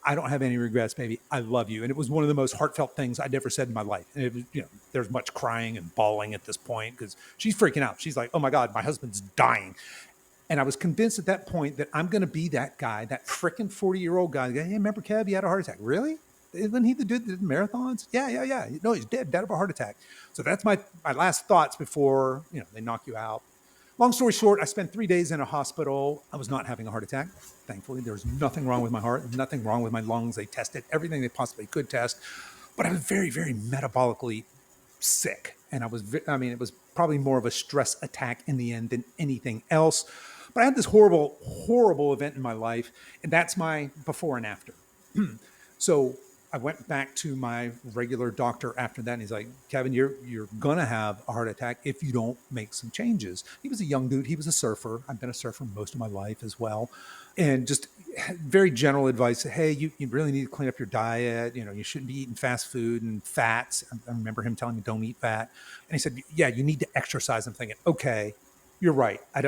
I don't have any regrets, baby. I love you. And it was one of the most heartfelt things I'd ever said in my life. And it was, there's much crying and bawling at this point because she's freaking out. She's like, oh my God, my husband's dying. And I was convinced at that point that I'm going to be that guy, that freaking 40-year-old guy. Hey, remember Kev? He had a heart attack. Really? Isn't he the dude that did marathons? Yeah. No, he's dead of a heart attack. So that's my last thoughts before, they knock you out. Long story short, I spent 3 days in a hospital. I was not having a heart attack. Thankfully, there was nothing wrong with my heart, nothing wrong with my lungs. They tested everything they possibly could test. But I was very, very metabolically sick. And it was probably more of a stress attack in the end than anything else. But I had this horrible, horrible event in my life, and that's my before and after. So I went back to my regular doctor after that, and he's like, "Kevin, you're gonna have a heart attack if you don't make some changes." He was a young dude. He was a surfer. I've been a surfer most of my life as well, and just very general advice. Hey, you really need to clean up your diet. You shouldn't be eating fast food and fats. I remember him telling me don't eat fat, and he said, "Yeah, you need to exercise." I'm thinking, okay, you're right. I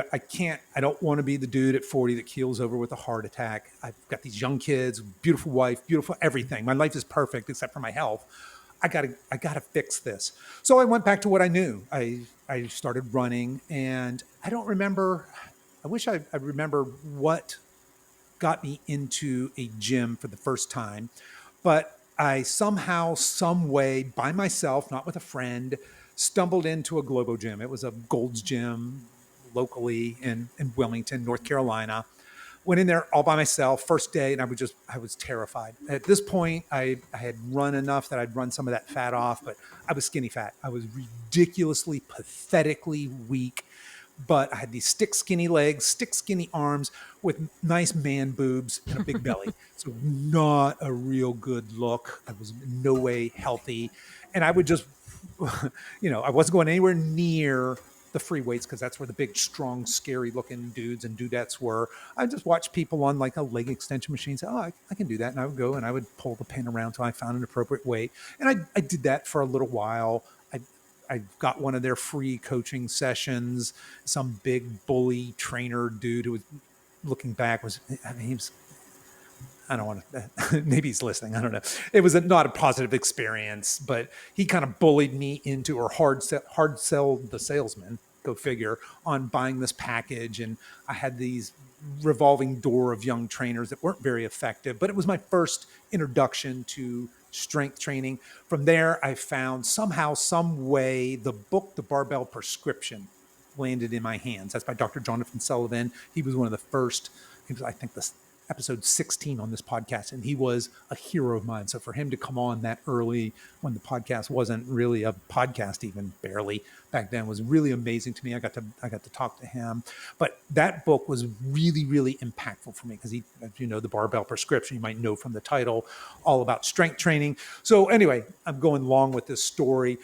don't want to be the dude at 40 that keels over with a heart attack. I've got these young kids, beautiful wife, beautiful everything. My life is perfect except for my health. I gotta fix this. So I went back to what I knew. I started running, and I don't remember. I wish I remember what got me into a gym for the first time, but I somehow, some way, by myself, not with a friend, stumbled into a Globo gym. It was a Gold's Gym locally in Wilmington, North Carolina. Went in there all by myself first day, and I was terrified. At this point, I had run enough that I'd run some of that fat off, but I was skinny fat. I was ridiculously, pathetically weak, but I had these stick skinny legs, stick skinny arms with nice man boobs and a big belly. So not a real good look. I was in no way healthy. And I would just, I wasn't going anywhere near the free weights because that's where the big, strong, scary looking dudes and dudettes were. I just watched people on like a leg extension machine say, oh, I can do that. And I would go and I would pull the pin around until I found an appropriate weight. And I did that for a little while. I got one of their free coaching sessions. Some big bully trainer dude who was looking back he was, I don't want to, maybe he's listening. I don't know. It was not a positive experience, but he kind of bullied me into, or hard sell the salesman, go figure, on buying this package. And I had these revolving door of young trainers that weren't very effective, but it was my first introduction to strength training. From there, I found somehow, some way, the book, The Barbell Prescription, landed in my hands. That's by Dr. Jonathan Sullivan. He was one of the first, he was, I think, this episode 16 on this podcast, and he was a hero of mine. So for him to come on that early, when the podcast wasn't really a podcast, even barely back then, was really amazing to me. I got to talk to him. But that book was really, really impactful for me because he, as you know, The Barbell Prescription, you might know from the title, all about strength training. So anyway, I'm going long with this story.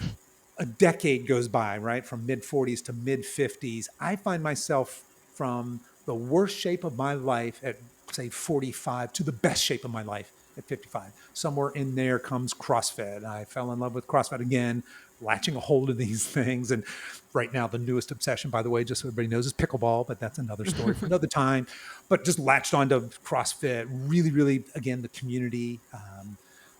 A decade goes by, right? From mid 40s to mid 50s. I find myself from the worst shape of my life at, say, 45 to the best shape of my life at 55. Somewhere in there comes CrossFit. I fell in love with CrossFit again, latching a hold of these things. And right now, the newest obsession, by the way, just so everybody knows, is pickleball, but that's another story for another time. But just latched onto CrossFit, really, really, again, the community.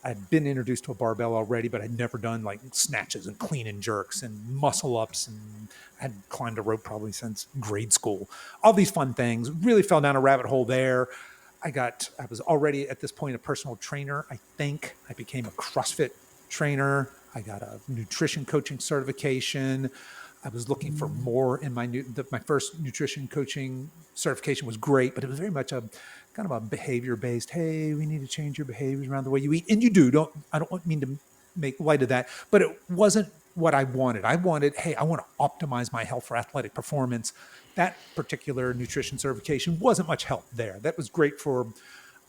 I'd been introduced to a barbell already, but I'd never done like snatches and clean and jerks and muscle ups, and I had climbed a rope probably since grade school. All these fun things. Really fell down a rabbit hole there. I was already at this point a personal trainer. I think I became a CrossFit trainer. I got a nutrition coaching certification. I was looking for more in my first nutrition coaching certification was great, but it was very much a kind of a behavior based. Hey, we need to change your behaviors around the way you eat, and you do. I don't mean to make light of that, but it wasn't what I wanted. I wanted, hey, I want to optimize my health for athletic performance. That particular nutrition certification wasn't much help there. That was great for,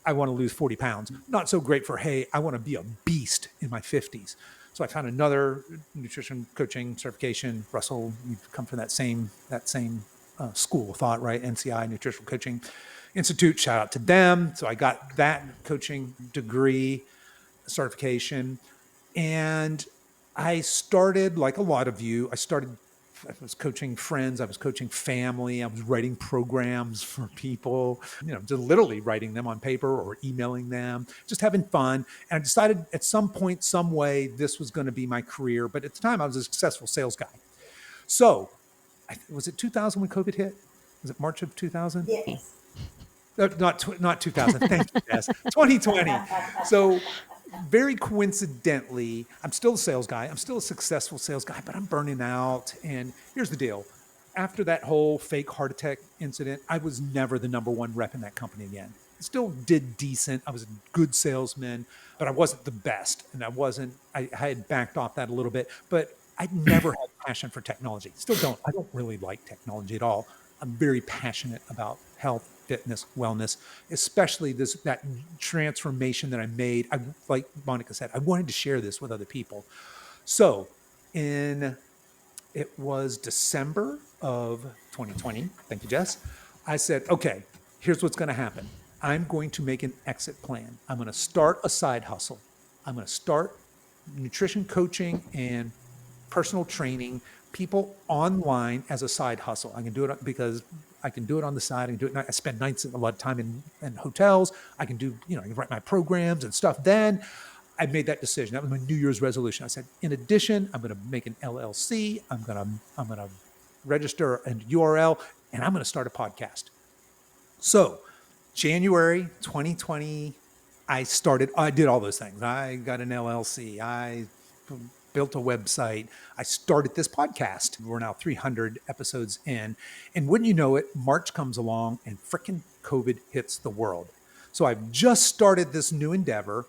I want to lose 40 pounds. Not so great for, hey, I want to be a beast in my 50s. So I found another nutrition coaching certification. Russell, you've come from that same school of thought, right? NCI, Nutritional Coaching Institute. Shout out to them. So I got that coaching degree certification. And I started, like a lot of you, I was coaching friends, I was coaching family, I was writing programs for people, just literally writing them on paper or emailing them, just having fun. And I decided at some point, some way, this was going to be my career. But at the time, I was a successful sales guy. So was it 2000 when COVID hit? Was it March of 2000? Yes. Not 2000. Thank you, Jess. 2020. So very coincidentally, I'm still a sales guy. I'm still a successful sales guy, but I'm burning out. And here's the deal. After that whole fake heart attack incident, I was never the number one rep in that company again. I still did decent. I was a good salesman, but I wasn't the best. And I had backed off that a little bit, but I never had passion for technology. Still don't. I don't really like technology at all. I'm very passionate about health, fitness, wellness, especially that transformation that I made. Like Monica said, I wanted to share this with other people. So it was December of 2020. Thank you, Jess. I said, okay, here's what's going to happen. I'm going to make an exit plan. I'm going to start a side hustle. I'm going to start nutrition coaching and personal training people online as a side hustle. I can do it because I can do it on the side. I can do it. I spend nights a lot of time in hotels. I can do, I can write my programs and stuff. Then I made that decision. That was my New Year's resolution. I said, in addition, I'm going to make an LLC. I'm going to register a URL, and I'm going to start a podcast. So January 2020, I did all those things. I got an LLC. I built a website. I started this podcast. We're now 300 episodes in. And wouldn't you know it, March comes along and frickin' COVID hits the world. So I've just started this new endeavor.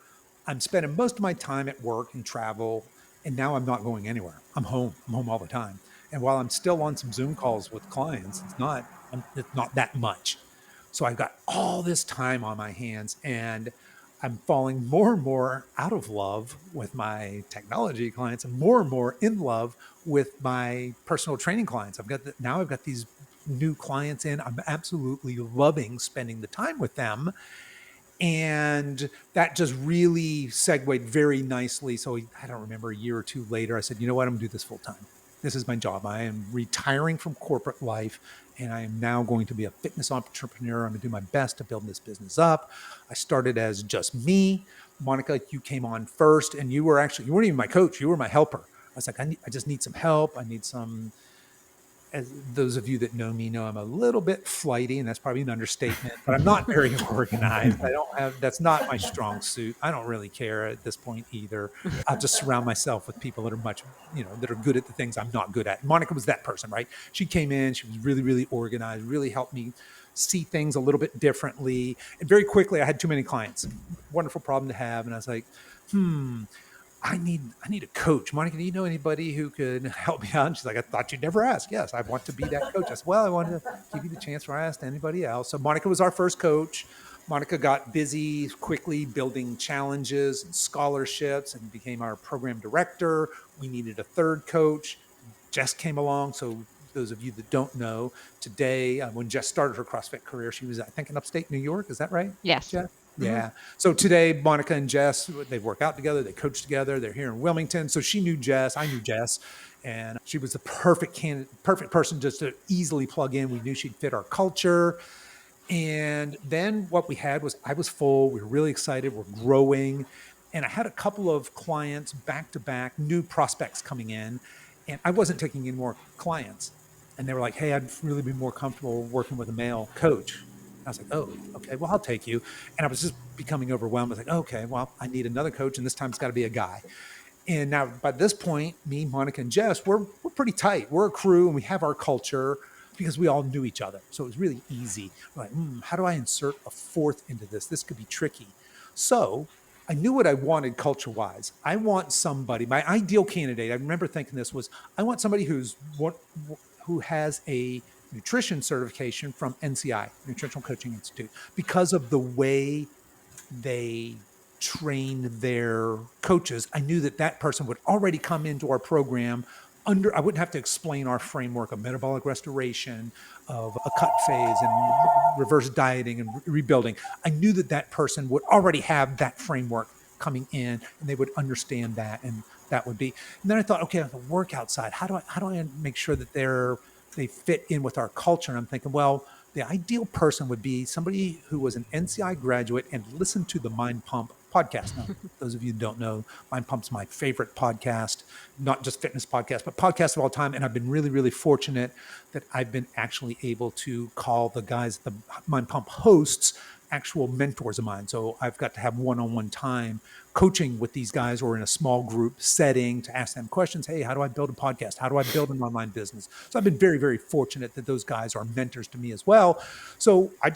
I'm spending most of my time at work and travel. And now I'm not going anywhere. I'm home. I'm home all the time. And while I'm still on some Zoom calls with clients, it's not that much. So I've got all this time on my hands, and I'm falling more and more out of love with my technology clients and more in love with my personal training clients. I've got these new clients in. I'm absolutely loving spending the time with them. And that just really segued very nicely. So I don't remember, a year or two later, I said, you know what, I'm gonna do this full time. This is my job. I am retiring from corporate life, and I am now going to be a fitness entrepreneur. I'm gonna do my best to build this business up. I started as just me. Monica, you came on first, and you weren't even my coach. You were my helper. I was like, I just need some help. I need some, as those of you that know me know, I'm a little bit flighty, and that's probably an understatement, but I'm not very organized. That's not my strong suit. I don't really care at this point either. I'll just surround myself with people that are that are good at the things I'm not good at. Monica was that person, right? She came in, she was really, really organized, really helped me see things a little bit differently. And very quickly, I had too many clients. Wonderful problem to have. And I was like, I need a coach. Monica, do you know anybody who could help me out? And she's like, I thought you'd never ask. Yes, I want to be that coach. I said, well, I wanted to give you the chance where I asked anybody else. So Monica was our first coach. Monica got busy quickly building challenges and scholarships and became our program director. We needed a third coach. Jess came along. So those of you that don't know, today, when Jess started her CrossFit career, she was, I think, in upstate New York. Is that right? Yes. Jess? Yeah. So today, Monica and Jess, they work out together. They coach together. They're here in Wilmington. So she knew Jess. I knew Jess. And she was the perfect person just to easily plug in. We knew she'd fit our culture. And then what we had was, I was full. We were really excited. We're growing. And I had a couple of clients back to back, new prospects coming in. And I wasn't taking in more clients. And they were like, hey, I'd really be more comfortable working with a male coach. I was like, oh, okay, well, I'll take you. And I was just becoming overwhelmed. I was like, okay, well, I need another coach, and this time it's got to be a guy. And now by this point, me, Monica, and Jess, we're pretty tight. We're a crew, and we have our culture because we all knew each other. So it was really easy. We're like, how do I insert a fourth into this? This could be tricky. So I knew what I wanted culture-wise. I want somebody, my ideal candidate, I remember thinking this was, I want somebody who has a nutrition certification from NCI, Nutritional Coaching Institute, because of the way they train their coaches. I knew that person would already come into our program I wouldn't have to explain our framework of metabolic restoration, of a cut phase and reverse dieting and rebuilding. I knew that person would already have that framework coming in, and they would understand that, and that would be. And then I thought, okay, on the workout side, how do I make sure that they fit in with our culture? And I'm thinking, well, the ideal person would be somebody who was an NCI graduate and listened to the Mind Pump podcast. Now, those of you who don't know, Mind Pump's my favorite podcast, not just fitness podcast, but podcast of all time. And I've been really, really fortunate that I've been actually able to call the guys, the Mind Pump hosts, actual mentors of mine. So I've got to have one-on-one time coaching with these guys, or in a small group setting, to ask them questions. Hey, how do I build a podcast? How do I build an online business? So I've been very, very fortunate that those guys are mentors to me as well. So I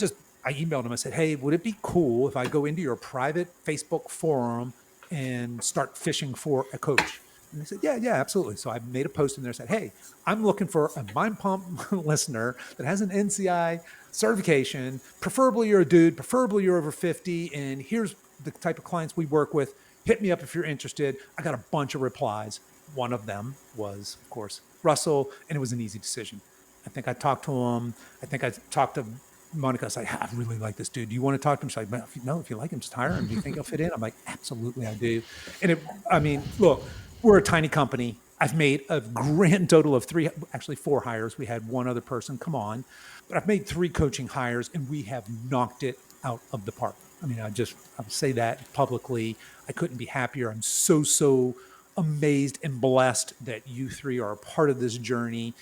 emailed them. I said, hey, would it be cool if I go into your private Facebook forum and start fishing for a coach? And they said, yeah, absolutely. So I made a post in there, said, hey, I'm looking for a Mind Pump listener that has an NCI certification. Preferably you're a dude, preferably you're over 50. And here's the type of clients we work with. Hit me up if you're interested. I got a bunch of replies. One of them was, of course, Russell, and it was an easy decision. I think I talked to him. I think I talked to Monica. I was like, I really like this dude. Do you want to talk to him? She's like, no, if you like him, just hire him. Do you think he'll fit in? I'm like, absolutely, I do. And I mean, look, we're a tiny company. I've made a grand total of actually four hires. We had one other person come on, but I've made three coaching hires and we have knocked it out of the park. I mean, I'll say that publicly. I couldn't be happier. I'm so amazed and blessed that you three are a part of this journey.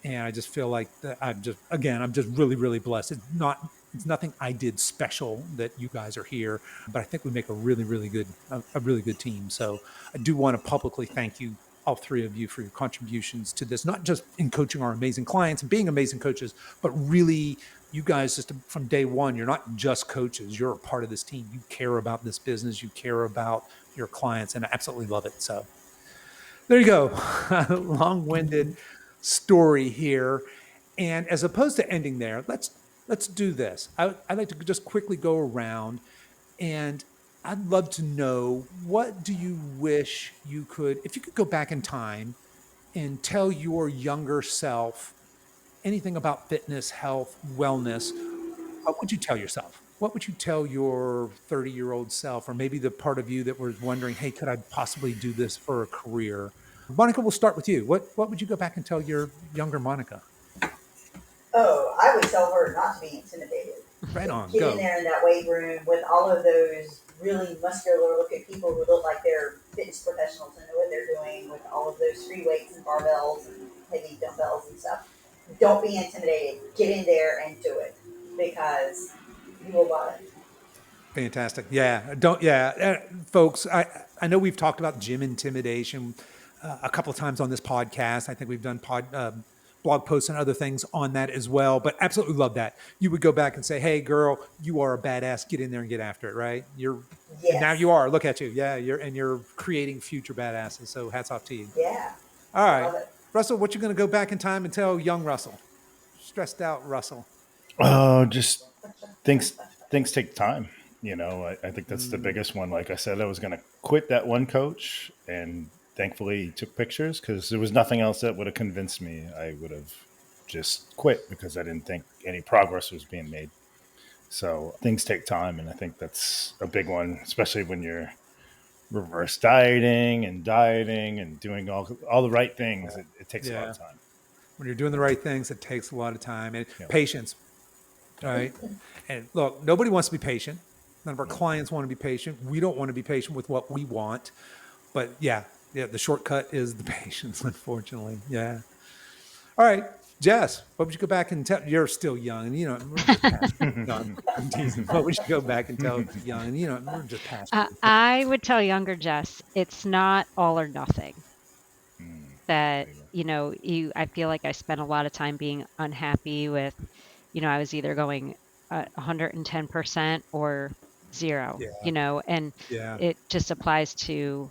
And I just feel like that I'm just really blessed. It's nothing I did special that you guys are here, but I think we make a really good team. So I do want to publicly thank you, all three of you, for your contributions to this, not just in coaching our amazing clients and being amazing coaches, but really you guys just from day one, you're not just coaches, you're a part of this team. You care about this business, you care about your clients, and I absolutely love it. So there you go. Long-winded story here. And as opposed to ending there, let's do this. I'd like to just quickly go around, and I'd love to know, what do you wish you could, if you could go back in time and tell your younger self anything about fitness, health, wellness, what would you tell yourself? What would you tell your 30-year-old self, or maybe the part of you that was wondering, hey, could I possibly do this for a career? Monica, we'll start with you. What would you go back and tell your younger Monica? Oh, I would tell her not to be intimidated. Right on, Get go. in there in that weight room with all of those really muscular looking people who look like they're fitness professionals and know what they're doing, with all of those free weights and barbells and heavy dumbbells and stuff. Don't be intimidated. Get in there and do it, because you will love it. Fantastic. Yeah. Don't, yeah. Folks, I know we've talked about gym intimidation a couple of times on this podcast. I think we've done blog posts and other things on that as well, but absolutely love that. You would go back and say, hey, girl, you are a badass. Get in there and get after it, right? And now Yes. you are. Look at you. Yeah. You're creating future badasses. So hats off to you. Yeah. All I right. love it. Russell, what you going to go back in time and tell young Russell? Stressed out Russell. Oh, just things take time. I think that's the biggest one. Like I said, I was going to quit that one coach, and thankfully he took pictures, because there was nothing else that would have convinced me. I would have just quit because I didn't think any progress was being made. So things take time, and I think that's a big one, especially when you're reverse dieting and doing all the right things. It takes a lot Yeah. of time. When you're doing the right things, it takes a lot of time and Yeah. patience. All right. And look, nobody wants to be patient. None of our clients want to be patient. We don't want to be patient with what we want. But yeah, the shortcut is the patience, unfortunately. Yeah. All right. Jess, what would you go back and tell? You're still young, and we're just past. No, I'm teasing. What would you go back and tell young, and we're just past. I would tell younger Jess, it's not all or nothing. That, There you go. I feel like I spent a lot of time being unhappy with, I was either going 110% or zero, Yeah. and Yeah. it just applies to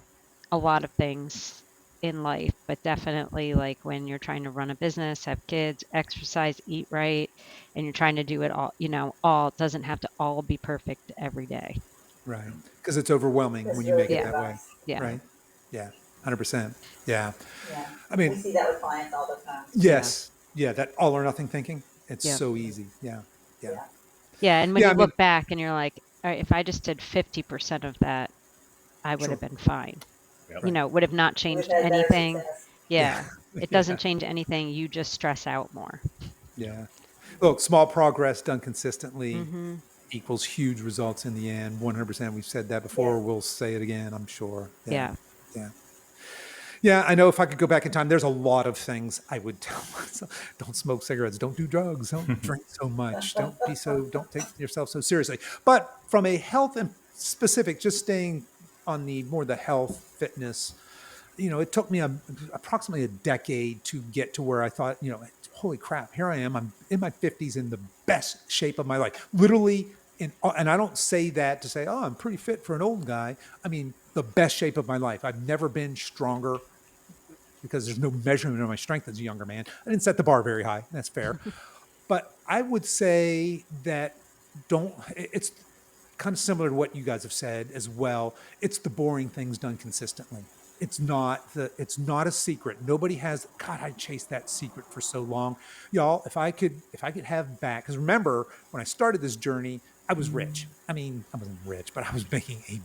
a lot of things in life, but definitely like when you're trying to run a business, have kids, exercise, eat right, and you're trying to do it all, all doesn't have to all be perfect every day. Right. Because it's overwhelming That's when you really make it good Yeah. that way. advice. Yeah. Right. Yeah. 100%. Yeah. Yeah. I We mean, see that with clients all the time. yes. Yeah. That all or nothing thinking. It's Yeah. so easy. Yeah. Yeah. Yeah. Yeah. And when Yeah. you I mean, look back and you're like, all right, if I just did 50% of that, I would have sure. been fine. Yep. Right. Would have not We've changed had better anything. success. Yeah. Yeah. It Yeah. doesn't change anything. You just stress out more. Yeah. Look, small progress done consistently Mm-hmm. equals huge results in the end. 100%. We've said that before. Yes. We'll say it again, I'm sure. Yeah. Yeah. Yeah. Yeah. I know if I could go back in time, there's a lot of things I would tell myself. Don't smoke cigarettes. Don't do drugs. Don't drink so much. Don't take yourself so seriously. But from a health and specific, just staying on the health, fitness, it took me approximately a decade to get to where I thought, holy crap, here I am. I'm in my 50s in the best shape of my life. Literally, and I don't say that to say, oh, I'm pretty fit for an old guy. I mean, the best shape of my life. I've never been stronger. because there's no measurement of my strength as a younger man. I didn't set the bar very high. That's fair. But I would say that it's kind of similar to what you guys have said as well. It's the boring things done consistently. It's not a secret. Nobody has, God, I chased that secret for so long. Y'all, if I could have back, because remember when I started this journey, I was rich. I mean, I wasn't rich, but I was making a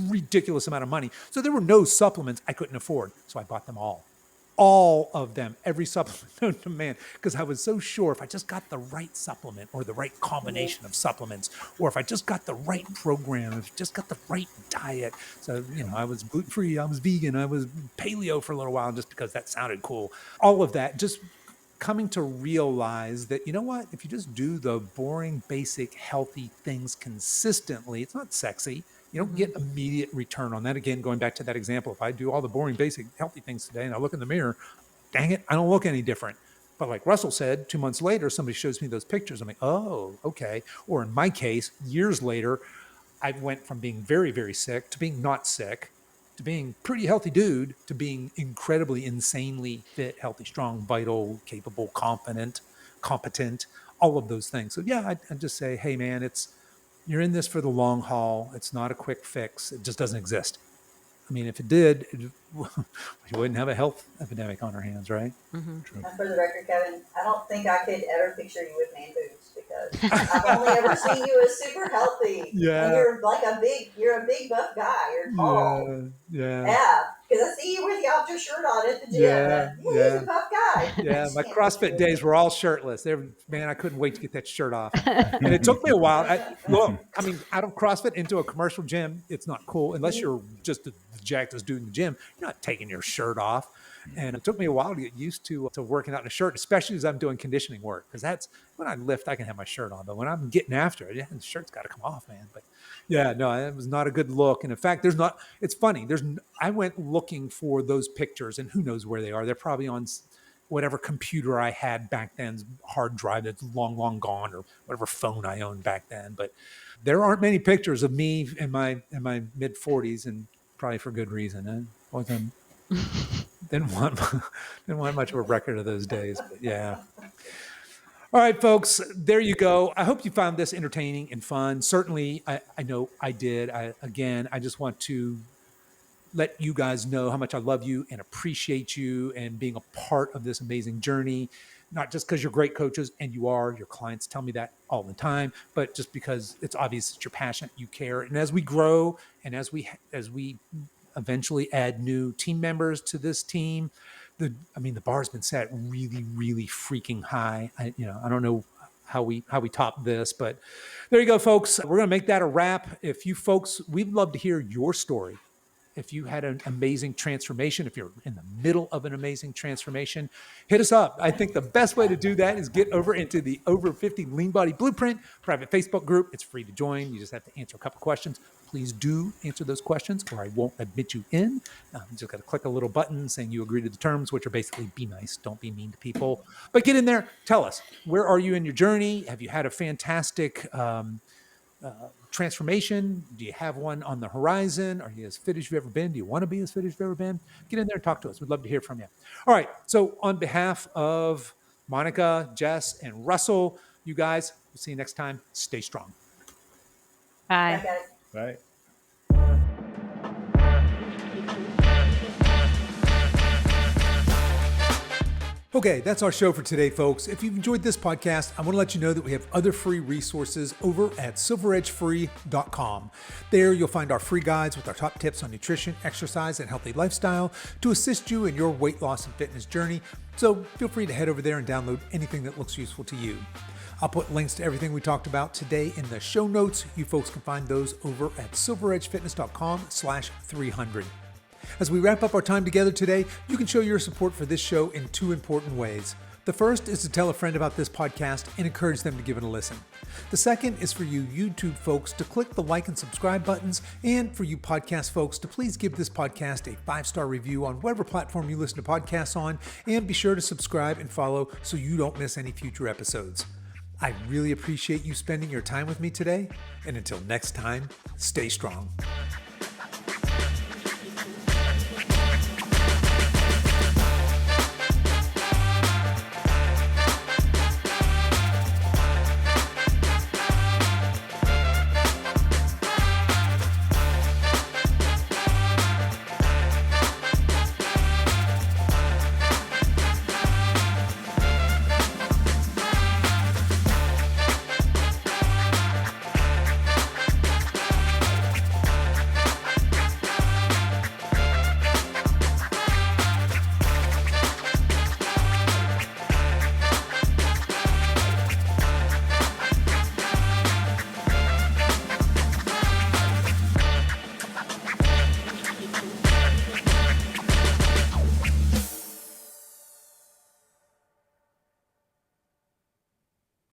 ridiculous amount of money. So there were no supplements I couldn't afford. So I bought them all of them, every supplement known to man, because I was so sure if I just got the right supplement or the right combination of supplements, or if I just got the right program, if I just got the right diet. So, I was gluten-free, I was vegan, I was paleo for a little while just because that sounded cool. All of that, just coming to realize that, you know what, if you just do the boring, basic, healthy things consistently, it's not sexy. You don't get immediate return on that. Again, going back to that example, if I do all the boring, basic, healthy things today and I look in the mirror, dang it, I don't look any different. But like Russell said, 2 months later, somebody shows me those pictures. I'm like, oh, okay. Or in my case, years later, I went from being very, very sick to being not sick, to being pretty healthy dude, to being incredibly, insanely fit, healthy, strong, vital, capable, competent, all of those things. So yeah, I'd just say, hey man, you're in this for the long haul. It's not a quick fix. It just doesn't exist. I mean, if it did, we wouldn't have a health epidemic on our hands, right? Mm-hmm. And for the record, Kevin, I don't think I could ever picture you with man boobs because I've only ever seen you as super healthy. Yeah. And you're like you're a big buff guy. You're tall. Yeah. Because I see you with the outdoor shirt on at the gym. Yeah. He's a buff guy. Yeah. My CrossFit days were all shirtless. Man, I couldn't wait to get that shirt off. And it took me a while. Coming out of CrossFit into a commercial gym, it's not cool unless you're just the jackass dude in the gym. You're not taking your shirt off. And it took me a while to get used to working out in a shirt, especially as I'm doing conditioning work. Because that's when I lift, I can have my shirt on. But when I'm getting after it, the shirt's got to come off, man. But yeah, no, it was not a good look. And in fact, it's funny. I went looking for those pictures and who knows where they are. They're probably on whatever computer I had back then's hard drive that's long, long gone, or whatever phone I owned back then. But there aren't many pictures of me in my mid 40s, and probably for good reason. I wasn't. Didn't want much of a record of those days, but yeah. All right, folks, there you go. I hope you found this entertaining and fun. Certainly, I know I did. I just want to let you guys know how much I love you and appreciate you and being a part of this amazing journey. Not just because you're great coaches, and you are, your clients tell me that all the time, but just because it's obvious that you're passionate, you care. And as we grow and as we eventually add new team members to this team, the bar's been set really, really freaking high. I don't know how we top this, but there you go, folks. We're going to make that a wrap. If you folks, we'd love to hear your story. If you had an amazing transformation, if you're in the middle of an amazing transformation, hit us up. I think the best way to do that is get over into the Over 50 Lean Body Blueprint private Facebook group. It's free to join. You just have to answer a couple questions. Please do answer those questions or I won't admit you in. You just got to click a little button saying you agree to the terms, which are basically be nice. Don't be mean to people. But get in there. Tell us, where are you in your journey? Have you had a fantastic transformation? Do you have one on the horizon? Are you as fit as you've ever been? Do you want to be as fit as you've ever been? Get in there and talk to us. We'd love to hear from you. All right. So on behalf of Monica, Jess, and Russell, you guys, we'll see you next time. Stay strong. Bye. Okay. Right. Okay, that's our show for today, folks. If you've enjoyed this podcast, I want to let you know that we have other free resources over at silveredgefree.com. There you'll find our free guides with our top tips on nutrition, exercise, and healthy lifestyle to assist you in your weight loss and fitness journey. So feel free to head over there and download anything that looks useful to you. I'll put links to everything we talked about today in the show notes. You folks can find those over at silveredgefitness.com/300. As we wrap up our time together today, you can show your support for this show in two important ways. The first is to tell a friend about this podcast and encourage them to give it a listen. The second is for you YouTube folks to click the like and subscribe buttons, and for you podcast folks to please give this podcast a 5-star review on whatever platform you listen to podcasts on, and be sure to subscribe and follow so you don't miss any future episodes. I really appreciate you spending your time with me today, and until next time, stay strong.